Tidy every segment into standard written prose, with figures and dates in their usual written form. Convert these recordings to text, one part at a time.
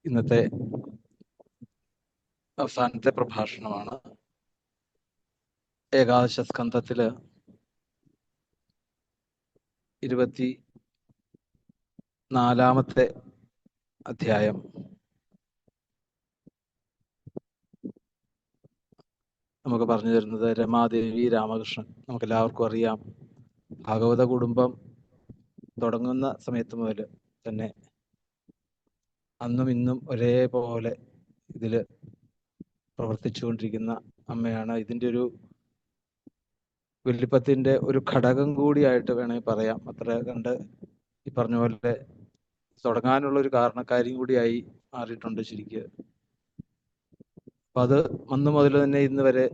ഇന്നത്തെ അവസാനത്തെ പ്രഭാഷണമാണ്. ഏകാദശ സ്കന്ധത്തില് 24-ാമത്തെ അധ്യായം. നമുക്ക് പറഞ്ഞു തരുന്നത് രമാദേവി രാമകൃഷ്ണൻ. നമുക്കെല്ലാവർക്കും അറിയാം, ഭാഗവത കുടുംബം തുടങ്ങുന്ന സമയത്ത് മുതൽ തന്നെ അന്നും ഇന്നും ഒരേപോലെ ഇതില് പ്രവർത്തിച്ചുകൊണ്ടിരിക്കുന്ന അമ്മയാണ്. ഇതിൻ്റെ ഒരു വല്യപ്പത്തിന്റെ ഒരു ഘടകം കൂടിയായിട്ട് വേണമെങ്കിൽ പറയാം. അത്ര കണ്ട് ഈ പറഞ്ഞ പോലെ തുടങ്ങാനുള്ള ഒരു കാരണക്കാരിയും കൂടിയായി മാറിയിട്ടുണ്ട് ശരിക്ക്. അപ്പൊ അത് അന്ന് മുതൽ തന്നെ ഇന്ന് വരെ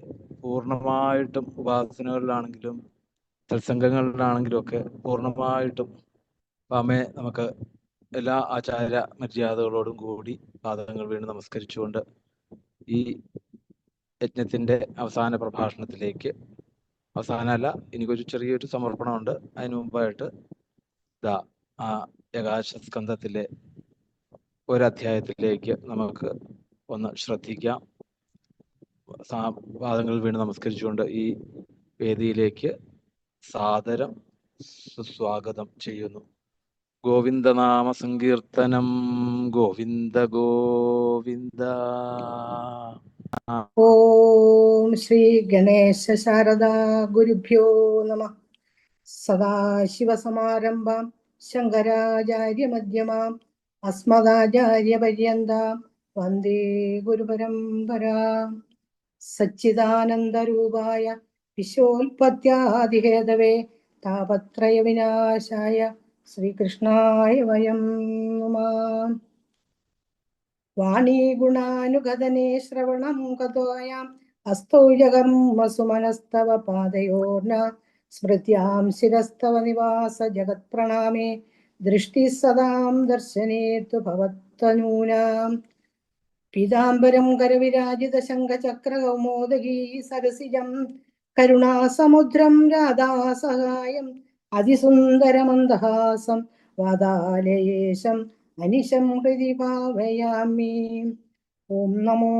പൂർണ്ണമായിട്ടും ഉപാസനകളിലാണെങ്കിലും സത്സംഗങ്ങളിലാണെങ്കിലും ഒക്കെ പൂർണ്ണമായിട്ടും അമ്മയെ നമുക്ക് എല്ലാ ആചാര മര്യാദകളോടും കൂടി പാദങ്ങൾ വീണ് നമസ്കരിച്ചുകൊണ്ട് ഈ യജ്ഞത്തിന്റെ അവസാന പ്രഭാഷണത്തിലേക്ക്, അവസാനമല്ല, എനിക്കൊരു ചെറിയൊരു സമർപ്പണമുണ്ട്. അതിനു മുമ്പായിട്ട് ആ ഏകാദശ സ്കന്ധത്തിലെ ഒരധ്യായത്തിലേക്ക് നമുക്ക് ഒന്ന് ശ്രദ്ധിക്കാം. പാദങ്ങൾ വീണ് നമസ്കരിച്ചുകൊണ്ട് ഈ വേദിയിലേക്ക് സാദരം സുസ്വാഗതം ചെയ്യുന്നു. ഗോവിന്ദനാമ സങ്കീർത്തനം. ഗോവിന്ദ ഗോവിന്ദ. ഓം ശ്രീ ഗണേശ ശാരദാ ഗുരുഭ്യോ നമഃ. സദാശിവസമാരംഭാം ശങ്കരാചാര്യ മധ്യമാം അസ്മദാചാര്യ പര്യന്താം വന്ദേ ഗുരുപരമ്പരാം. സച്ചിദാനന്ദരൂപായ വിശ്വോൽപത്യാദിഹേതവേ താപത്രയ വിനാശായ ശ്രീകൃഷ്ണായ വയം നമഃ. വാണീ ഗുണാനുഗതനേ ശ്രവണം കഥോയാം അസ്തൗജകർമ്മസു മനസ്തവ പാദയോർന സ്മൃത്യാം ശിരസ്തവ നിവാസ ജഗത് പ്രണാമേ ദൃഷ്ടി സദാം ദർശനേ തു ഭവത്തനൂനാം. പീതാംബരം കരവിരാജിത ശംഖചക്ര കൗമോദഗീ സരസിജം കരുണാസമുദ്രം രാധാസഹായം അതിസുന്ദരമന്ദഹാസം വാതാലയേശം അനിശം ഹൃദി ഭാവയാമി. ഓം നമോ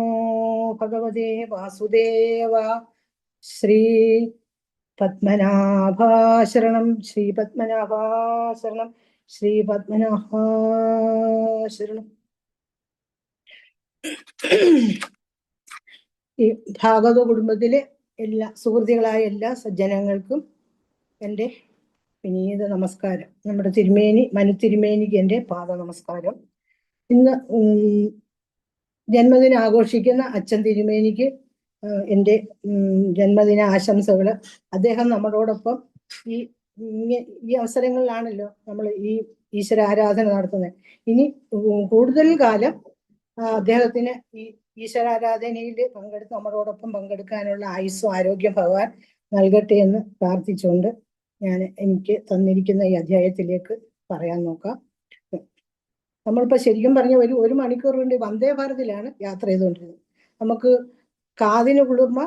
ഭഗവതേ വാസുദേവ. ശ്രീ പത്മനാഭാശരണം, ശ്രീ പത്മനാഭാശരണം, ശ്രീ പത്മനാഭാശരണം. ഈ ഭാഗവത കുടുംബത്തിലെ എല്ലാ സുഹൃത്തുക്കളായ എല്ലാ സജ്ജനങ്ങൾക്കും എൻ്റെ വിനീത നമസ്കാരം. നമ്മുടെ തിരുമേനി മനു തിരുമേനിക്ക് എൻ്റെ പാദ നമസ്കാരം. ഇന്ന് ജന്മദിനം ആഘോഷിക്കുന്ന അച്ഛൻ തിരുമേനിക്ക് എൻ്റെ ജന്മദിന ആശംസകൾ. അദ്ദേഹം നമ്മളോടൊപ്പം ഈ അവസരങ്ങളിലാണല്ലോ നമ്മൾ ഈ ഈശ്വര ആരാധന നടത്തുന്നത്. ഇനി കൂടുതൽ കാലം അദ്ദേഹത്തിന് ഈ ഈശ്വരാരാധനയിൽ പങ്കെടുത്ത് നമ്മളോടൊപ്പം പങ്കെടുക്കാനുള്ള ആയുസ്സും ആരോഗ്യം ഭഗവാൻ നൽകട്ടെ എന്ന് പ്രാർത്ഥിച്ചുകൊണ്ട് ഞാൻ എനിക്ക് തന്നിരിക്കുന്ന ഈ അധ്യായത്തിലേക്ക് പറയാൻ നോക്കാം. നമ്മളിപ്പോൾ ശരിക്കും പറഞ്ഞ ഒരു മണിക്കൂർ കൊണ്ട് വന്ദേ ഭാരതിലാണ് യാത്ര ചെയ്തുകൊണ്ടിരുന്നത്. നമുക്ക് കാതിന് കുളിർമ,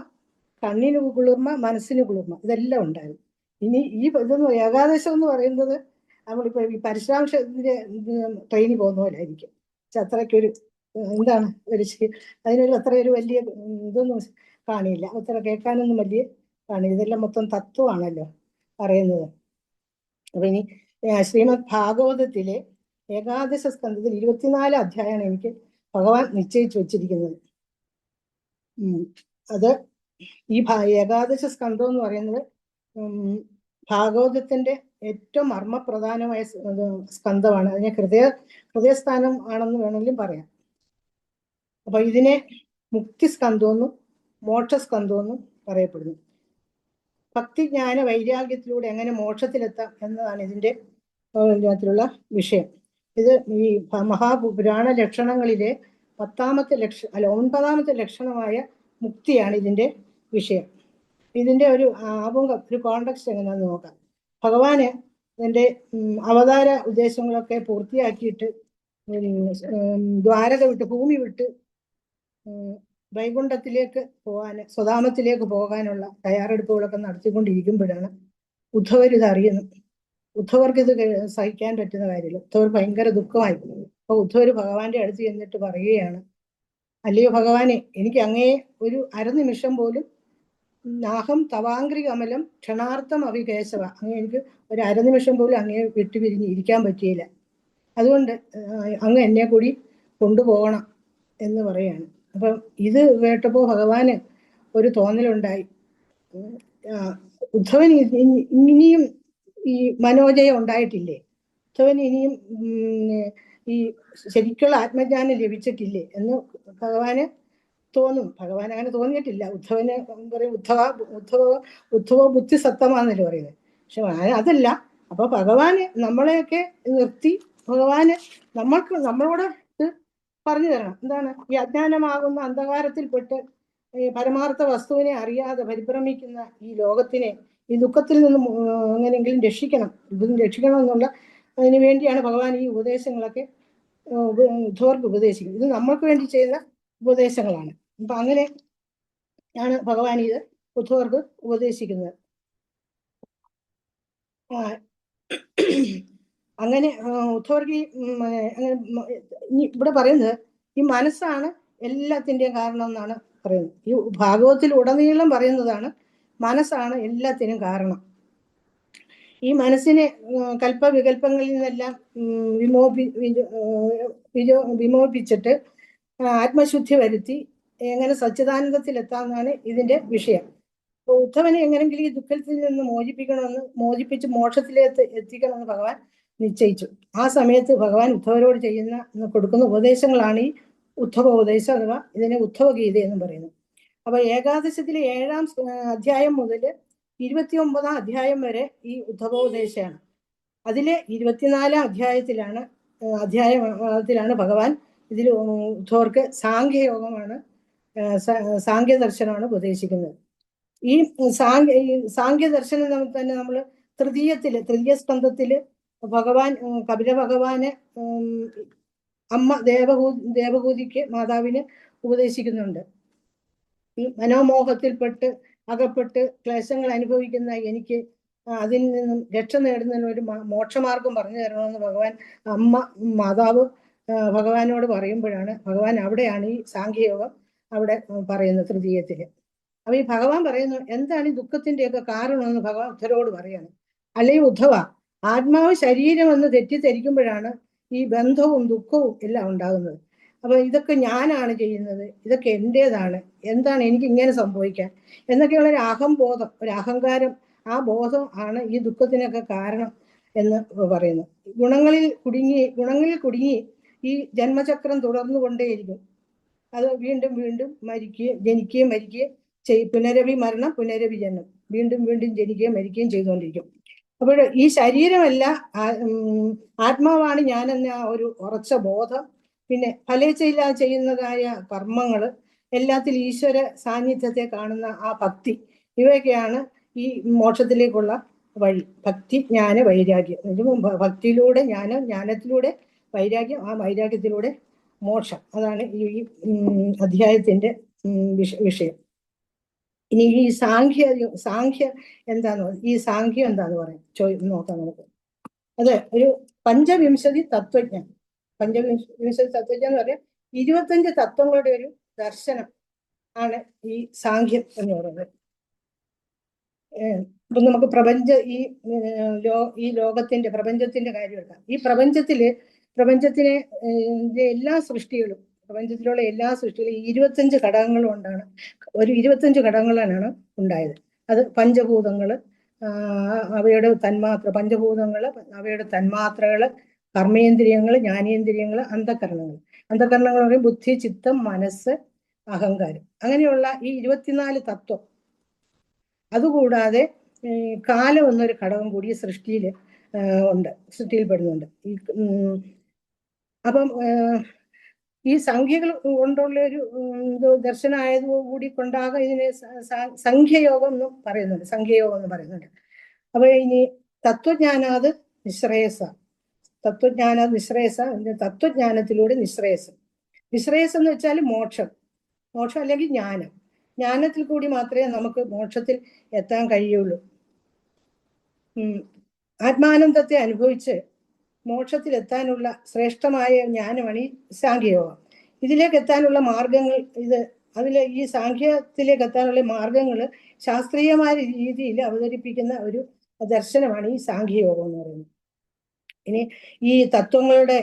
കണ്ണിന് കുളിർമ, മനസ്സിന് കുളിർമ, ഇതെല്ലാം ഉണ്ടായിരുന്നു. ഇനി ഈ ഇതൊന്നും ഏകാദശം എന്ന് പറയുന്നത് നമ്മളിപ്പോൾ ഈ പരശുരാമക്ഷേത്രത്തിൻ്റെ ട്രെയിനിൽ പോകുന്ന പോലെ ആയിരിക്കും. അത്രയ്ക്കൊരു എന്താണ് അതിനൊരു അത്രയൊരു വലിയ ഇതൊന്നും കാണില്ല, അത്ര കേൾക്കാനൊന്നും വലിയ കാണില്ല. ഇതെല്ലാം മൊത്തം തത്വമാണല്ലോ പറയുന്നത്. അപ്പൊ ഇനി ശ്രീമദ് ഭാഗവതത്തിലെ ഏകാദശ സ്കന്ധത്തിൽ 24 അധ്യായമാണ് എനിക്ക് ഭഗവാൻ നിശ്ചയിച്ചു വെച്ചിരിക്കുന്നത്. അത് ഈ ഏകാദശ സ്കന്ധം എന്ന് പറയുന്നത് ഭാഗവതത്തിന്റെ ഏറ്റവും മർമ്മപ്രധാനമായ സ്കന്ധമാണ്. അതിനെ ഹൃദയസ്ഥാനം ആണെന്ന് വേണമെങ്കിലും പറയാം. അപ്പൊ ഇതിനെ മുക്തിസ്കന്ധമെന്നും മോക്ഷസ്കന്ധമെന്നും പറയപ്പെടുന്നു. ഭക്തിജ്ഞാന വൈരാഗ്യത്തിലൂടെ എങ്ങനെ മോക്ഷത്തിലെത്താം എന്നതാണ് ഇതിൻ്റെ ഇതിനകത്തിലുള്ള വിഷയം. ഇത് ഈ മഹാപുരാണ ലക്ഷണങ്ങളിലെ 9ാമത്തെ ലക്ഷണമായ മുക്തിയാണ് ഇതിൻ്റെ വിഷയം. ഇതിൻ്റെ ഒരു ഒരു കോണ്ടെക്സ്റ്റ് എങ്ങനെയാണെന്ന് നോക്കാം. ഭഗവാന് ഇതിൻ്റെ അവതാര ഉദ്ദേശങ്ങളൊക്കെ പൂർത്തിയാക്കിയിട്ട് ദ്വാരക വിട്ട്, ഭൂമി വിട്ട് വൈകുണ്ഠത്തിലേക്ക് പോകാൻ, സ്വധാമത്തിലേക്ക് പോകാനുള്ള തയ്യാറെടുപ്പുകളൊക്കെ നടത്തിക്കൊണ്ടിരിക്കുമ്പോഴാണ് ഉദ്ധവർ ഇത് അറിയുന്നത്. ഉദ്ധവർക്ക് ഇത് സഹിക്കാൻ പറ്റുന്ന കാര്യമില്ല. ഉദ്ധവർ ഭയങ്കര ദുഃഖമായി. അപ്പൊ ഉദ്ധവര് ഭഗവാന്റെ അടുത്ത് ചെന്നിട്ട് പറയുകയാണ്, അല്ലയോ ഭഗവാനെ, എനിക്ക് അങ്ങേ ഒരു അരനിമിഷം പോലും നാഹം തവാംഗ്രി കമലം ക്ഷണാർത്ഥം അവികേശവ, അങ്ങ് എനിക്ക് ഒരു അരനിമിഷം പോലും അങ്ങേ വിട്ടുപിരിഞ്ഞ് ഇരിക്കാൻ പറ്റിയില്ല. അതുകൊണ്ട് അങ്ങ് എന്നെ കൂടി കൊണ്ടുപോകണം എന്ന് പറയാണ്. അപ്പം ഇത് കേട്ടപ്പോൾ ഭഗവാന് ഒരു തോന്നലുണ്ടായി. ഉദ്ധവൻ ഇനിയും ഈ മനോജയം ഉണ്ടായിട്ടില്ലേ, ഉദ്ധവൻ ഇനിയും ഈ ശരിക്കുള്ള ആത്മജ്ഞാനം ലഭിച്ചിട്ടില്ലേ എന്ന് ഭഗവാന് തോന്നും. ഭഗവാൻ അങ്ങനെ തോന്നിയിട്ടില്ല. ഉദ്ധവന് പറയും ഉദ്ധവ ബുദ്ധി സത്തമാന്നല്ലേ പറയുന്നത്. പക്ഷെ അതല്ല. അപ്പൊ ഭഗവാന് നമ്മളെയൊക്കെ നിർത്തി ഭഗവാന് നമ്മളോട് ഇത് പറഞ്ഞു തരണം. എന്താണ്? ഈ അജ്ഞാനമാകുന്ന അന്ധകാരത്തിൽപ്പെട്ട് പരമാർത്ഥ വസ്തുവിനെ അറിയാതെ പരിഭ്രമിക്കുന്ന ഈ ലോകത്തിനെ ഈ ദുഃഖത്തിൽ നിന്നും എങ്ങനെയെങ്കിലും രക്ഷിക്കണം എന്നുള്ള അതിനു വേണ്ടിയാണ് ഭഗവാൻ ഈ ഉപദേശങ്ങളൊക്കെ ഉദ്ധവർക്ക് ഉപദേശിക്കുന്നത്. ഇത് നമ്മൾക്ക് വേണ്ടി ചെയ്യുന്ന ഉപദേശങ്ങളാണ്. അപ്പൊ അങ്ങനെ ആണ് ഭഗവാൻ ഇത് ഉദ്ധവർക്ക് ഉപദേശിക്കുന്നത്. അങ്ങനെ ഉദ്ധവർക്ക് ഇവിടെ പറയുന്നത് ഈ മനസ്സാണ് എല്ലാത്തിൻ്റെയും കാരണം എന്നാണ് പറയുന്നത്. ഈ ഭാഗവത്തിൽ ഉടനീളം പറയുന്നതാണ് മനസ്സാണ് എല്ലാത്തിനും കാരണം. ഈ മനസ്സിനെ കൽപ്പവികൽപ്പങ്ങളിൽ നിന്നെല്ലാം വിമോപിച്ചിട്ട് ആത്മശുദ്ധി വരുത്തി എങ്ങനെ സച്ചിദാനന്ദത്തിൽ എത്താമെന്നാണ് ഇതിന്റെ വിഷയം. അപ്പൊ ഉദ്ധവനെ എങ്ങനെങ്കിലും ഈ ദുഃഖത്തിൽ നിന്ന് മോചിപ്പിച്ച് മോക്ഷത്തിലേക്ക് എത്തിക്കണമെന്ന് ഭഗവാൻ നിശ്ചയിച്ചു. ആ സമയത്ത് ഭഗവാൻ ഉദ്ധവരോട് കൊടുക്കുന്ന ഉപദേശങ്ങളാണ് ഈ ഉദ്ധവ ഉപദേശം, അഥവാ ഇതിനെ ഉദ്ധവഗീത എന്നും പറയുന്നു. അപ്പൊ ഏകാദശത്തിലെ 7-ാം അധ്യായം മുതൽ 29-ാം അധ്യായം വരെ ഈ ഉദ്ധവോപദേശമാണ്. അതിലെ 24-ാം അധ്യായത്തിലാണ് ഭഗവാൻ ഇതിൽ ഉദ്ധവർക്ക് സാംഖ്യ ദർശനമാണ് ഉപദേശിക്കുന്നത്. ഈ സാംഖ്യ ദർശനം തന്നെ നമ്മൾ തൃതീയ സ്കന്ധത്തില് ഭഗവാൻ കപില ഭഗവാന് അമ്മ ദേവഹൂതിക്ക് മാതാവിന് ഉപദേശിക്കുന്നുണ്ട്. ഈ മനോമോഹത്തിൽപ്പെട്ട് അകപ്പെട്ട് ക്ലേശങ്ങൾ അനുഭവിക്കുന്ന എനിക്ക് അതിൽ നിന്നും രക്ഷ നേടുന്നതിന് ഒരു മോക്ഷമാർഗം പറഞ്ഞു തരണമെന്ന് മാതാവ് ഭഗവാനോട് പറയുമ്പോഴാണ് ഭഗവാൻ അവിടെയാണ് ഈ സാംഖ്യയോഗം അവിടെ പറയുന്നത് തൃതീയത്തില്. അപ്പൊ ഈ ഭഗവാൻ പറയുന്നു, എന്താണ് ഈ ദുഃഖത്തിന്റെയൊക്കെ കാരണമെന്ന് ഭഗവാൻ ഉദ്ധവരോട് പറയാണ്. അല്ലെങ്കിൽ ഉദ്ധവ, ആത്മാവ് ശരീരം എന്ന് തെറ്റിദ്ധരിക്കുമ്പോഴാണ് ഈ ബന്ധവും ദുഃഖവും എല്ലാം ഉണ്ടാകുന്നത്. അപ്പൊ ഇതൊക്കെ ഞാനാണ് ചെയ്യുന്നത്, ഇതൊക്കെ എൻ്റേതാണ്, എന്താണ് എനിക്ക് ഇങ്ങനെ സംഭവിക്കാൻ എന്നൊക്കെയുള്ള ഒരു അഹംബോധം, ഒരു അഹങ്കാരം, ആ ബോധം ആണ് ഈ ദുഃഖത്തിനൊക്കെ കാരണം എന്ന് പറയുന്നു. ഗുണങ്ങളിൽ കുടുങ്ങി ഈ ജന്മചക്രം തുടർന്നു കൊണ്ടേയിരിക്കും. അത് വീണ്ടും വീണ്ടും ജനിക്കുകയും മരിക്കുകയും പുനരവി മരണം, പുനരവി ജന്മം, വീണ്ടും വീണ്ടും ജനിക്കുകയും മരിക്കുകയും ചെയ്തുകൊണ്ടിരിക്കും. അപ്പോൾ ഈ ശരീരമല്ല ആത്മാവാണ് ഞാനെന്ന ആ ഒരു ഉറച്ച ബോധം, പിന്നെ ഫലേച്ഛയില്ലാതെ ചെയ്യുന്നതായ കർമ്മങ്ങള്, എല്ലാത്തിലും ഈശ്വര സാന്നിധ്യത്തെ കാണുന്ന ആ ഭക്തി, ഇവയൊക്കെയാണ് ഈ മോക്ഷത്തിലേക്കുള്ള വഴി. ഭക്തി, ജ്ഞാന, വൈരാഗ്യം. ഭക്തിയിലൂടെ ജ്ഞാനത്തിലൂടെ വൈരാഗ്യം, ആ വൈരാഗ്യത്തിലൂടെ മോക്ഷം. അതാണ് ഈ അധ്യായത്തിന്റെ വിഷയം. ഇനി ഈ സാംഖ്യം എന്താന്ന് പറയാം നോക്കാം നമുക്ക്. അത് ഒരു പഞ്ചവിംശതി തത്വജ്ഞാനം. പഞ്ചവിംശതി തത്വജ്ഞാനം എന്ന് പറയാം 25 തത്വങ്ങളുടെ ഒരു ദർശനം ആണ് ഈ സാംഖ്യം എന്ന് പറയുന്നത്. ഇപ്പൊ നമുക്ക് ഈ ലോകത്തിന്റെ പ്രപഞ്ചത്തിന്റെ കാര്യം എടുക്കാം. ഈ പ്രപഞ്ചത്തിലെ എല്ലാ സൃഷ്ടികളും, പ്രപഞ്ചത്തിലുള്ള എല്ലാ സൃഷ്ടികളും 25 ഘടകങ്ങൾ കൊണ്ടാണ്, 25 ഘടകങ്ങളാണ് ഉണ്ടായത്. അത് പഞ്ചഭൂതങ്ങള്, അവയുടെ പഞ്ചഭൂതങ്ങള്, അവയുടെ തന്മാത്രകള്, കർമ്മേന്ദ്രിയങ്ങള്, ജ്ഞാനേന്ദ്രിയങ്ങള്, അന്ധകരണങ്ങൾ പറയും ബുദ്ധി, ചിത്തം, മനസ്സ്, അഹങ്കാരം. അങ്ങനെയുള്ള ഈ 24 തത്വം. അതുകൂടാതെ കാലം എന്നൊരു ഘടകം കൂടി സൃഷ്ടിയിൽ പെടുന്നുണ്ട്. അപ്പം ഈ സംഖ്യകൾ കൊണ്ടുള്ള ഒരു ദർശനമായതുകൂടി കൊണ്ടാകാം ഇതിനെ സംഖ്യയോഗം എന്ന് പറയുന്നുണ്ട്. അപ്പൊ ഇനി തത്വജ്ഞാനാത് നിശ്രേയസ, തത്വജ്ഞാനത്തിലൂടെ നിശ്രേയസ് എന്ന് വെച്ചാൽ മോക്ഷം അല്ലെങ്കിൽ ജ്ഞാനത്തിൽ കൂടി മാത്രമേ നമുക്ക് മോക്ഷത്തിൽ എത്താൻ കഴിയുള്ളൂ. ആത്മാനന്ദത്തെ അനുഭവിച്ച് മോക്ഷത്തിലെത്താനുള്ള ശ്രേഷ്ഠമായ ജ്ഞാനമാണ് ഈ സാഖ്യയോഗം. ഇതിലേക്ക് എത്താനുള്ള മാർഗങ്ങൾ ഈ സാഖ്യത്തിലേക്ക് എത്താനുള്ള മാർഗങ്ങൾ ശാസ്ത്രീയമായ രീതിയിൽ അവതരിപ്പിക്കുന്ന ഒരു ദർശനമാണ് ഈ സാഖ്യയോഗം എന്ന് പറയുന്നത്. ഇനി ഈ തത്വങ്ങളുടെ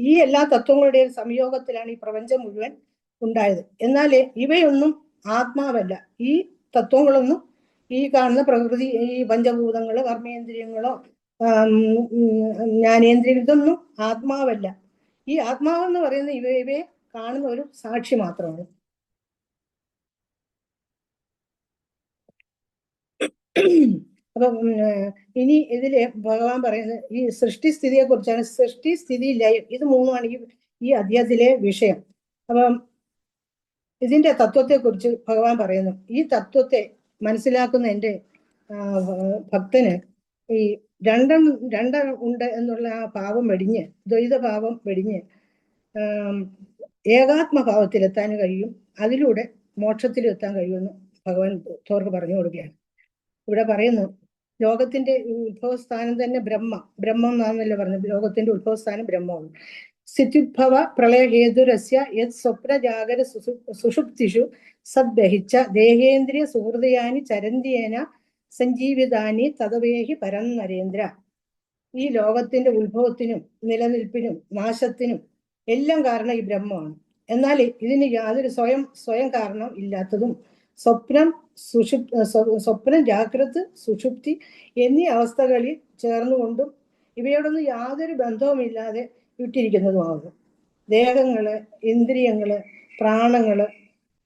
ഈ എല്ലാ തത്വങ്ങളുടെയും സംയോഗത്തിലാണ് ഈ പ്രപഞ്ചം മുഴുവൻ ഉണ്ടായത്. എന്നാൽ ഇവയൊന്നും ആത്മാവല്ല. ഈ തത്വങ്ങളൊന്നും ഈ കാണുന്ന പ്രകൃതി, ഈ പഞ്ചഭൂതങ്ങളോ കർമ്മേന്ദ്രിയങ്ങളോ ജ്ഞാനേന്ദ്രിയങ്ങൾ, ഇതൊന്നും ആത്മാവല്ല. ഈ ആത്മാവെന്ന് പറയുന്നത് ഇവയെ കാണുന്ന ഒരു സാക്ഷി മാത്രമാണ്. അപ്പൊ ഇനി ഇതില് ഭഗവാൻ പറയുന്നത് ഈ സൃഷ്ടിസ്ഥിതിയെ കുറിച്ചാണ്. സൃഷ്ടി, സ്ഥിതി, ലയം, ഇത് മൂന്നുമാണ് ഈ അധ്യായത്തിലെ വിഷയം. അപ്പം ഇതിന്റെ തത്വത്തെ കുറിച്ച് ഭഗവാൻ പറയുന്നു. ഈ തത്വത്തെ മനസ്സിലാക്കുന്ന എൻ്റെ ഭക്തന് ഈ രണ്ട ഉണ്ട് എന്നുള്ള ആ ഭാവം വെടിഞ്ഞ്, ദ്വൈതഭാവം വെടിഞ്ഞ് ഏകാത്മഭാവത്തിലെത്താൻ കഴിയും. അതിലൂടെ മോക്ഷത്തിലെത്താൻ കഴിയുമെന്ന് ഭഗവാൻ തോർക്ക് പറഞ്ഞു കൊടുക്കുകയാണ്. ഇവിടെ പറയുന്നു, ലോകത്തിന്റെ ഉത്ഭവസ്ഥാനം തന്നെ ബ്രഹ്മം എന്നാണല്ലോ പറഞ്ഞത്. ലോകത്തിന്റെ ഉത്ഭവസ്ഥാനം ബ്രഹ്മമാണ്. സ്ഥിത്യുദ്ഭവ പ്രളയഹേതുരസ്യ യത് സ്വപ്ന ജാഗര സുഷുപ്തിഷു സദ്ബഹിച്ച ദേഹേന്ദ്രിയ സുഹൃദയാനി ചരന്തിയേന സഞ്ജീവിതാനി തതവേഹി പരം നരേന്ദ്ര. ഈ ലോകത്തിന്റെ ഉത്ഭവത്തിനും നിലനിൽപ്പിനും നാശത്തിനും എല്ലാം കാരണം ഈ ബ്രഹ്മമാണ്. എന്നാൽ ഇതിന് യാതൊരു സ്വയം കാരണം ഇല്ലാത്തതും സ്വപ്നം, ജാഗ്രത്, സുഷുപ്തി എന്നീ അവസ്ഥകളിൽ ചേർന്നുകൊണ്ടും ഇവയോടൊന്നും യാതൊരു ബന്ധവുമില്ലാതെ വിട്ടിരിക്കുന്നതുമാകുന്നു. ദേഹങ്ങള്, ഇന്ദ്രിയങ്ങള്, പ്രാണങ്ങള്,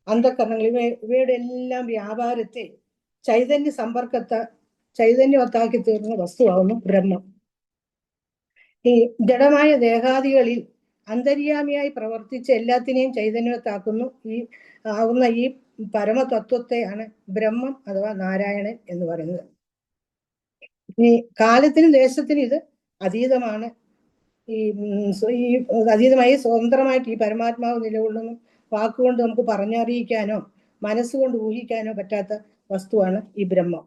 അന്ധകരണങ്ങൾ ഇവയുടെ എല്ലാം വ്യാപാരത്തെ ചൈതന്യവത്താക്കി തീർന്ന വസ്തുവാകുന്നു ബ്രഹ്മം. ഈ ജഡമായ ദേഹാദികളിൽ അന്തര്യാമിയായി പ്രവർത്തിച്ച എല്ലാത്തിനെയും ചൈതന്യവത്താക്കുന്നു ഈ പരമതത്വത്തെയാണ് ബ്രഹ്മം അഥവാ നാരായണൻ എന്ന് പറയുന്നത്. ഈ കാലത്തിനും ദേശത്തിനും ഇത് അതീതമാണ്. ഈ അതീതമായി സ്വതന്ത്രമായിട്ട് ഈ പരമാത്മാവ് നിലകൊള്ളുന്നു. വാക്കുകൊണ്ട് നമുക്ക് പറഞ്ഞറിയിക്കാനോ മനസ്സുകൊണ്ട് ഊഹിക്കാനോ പറ്റാത്ത വസ്തുവാണ് ഈ ബ്രഹ്മം.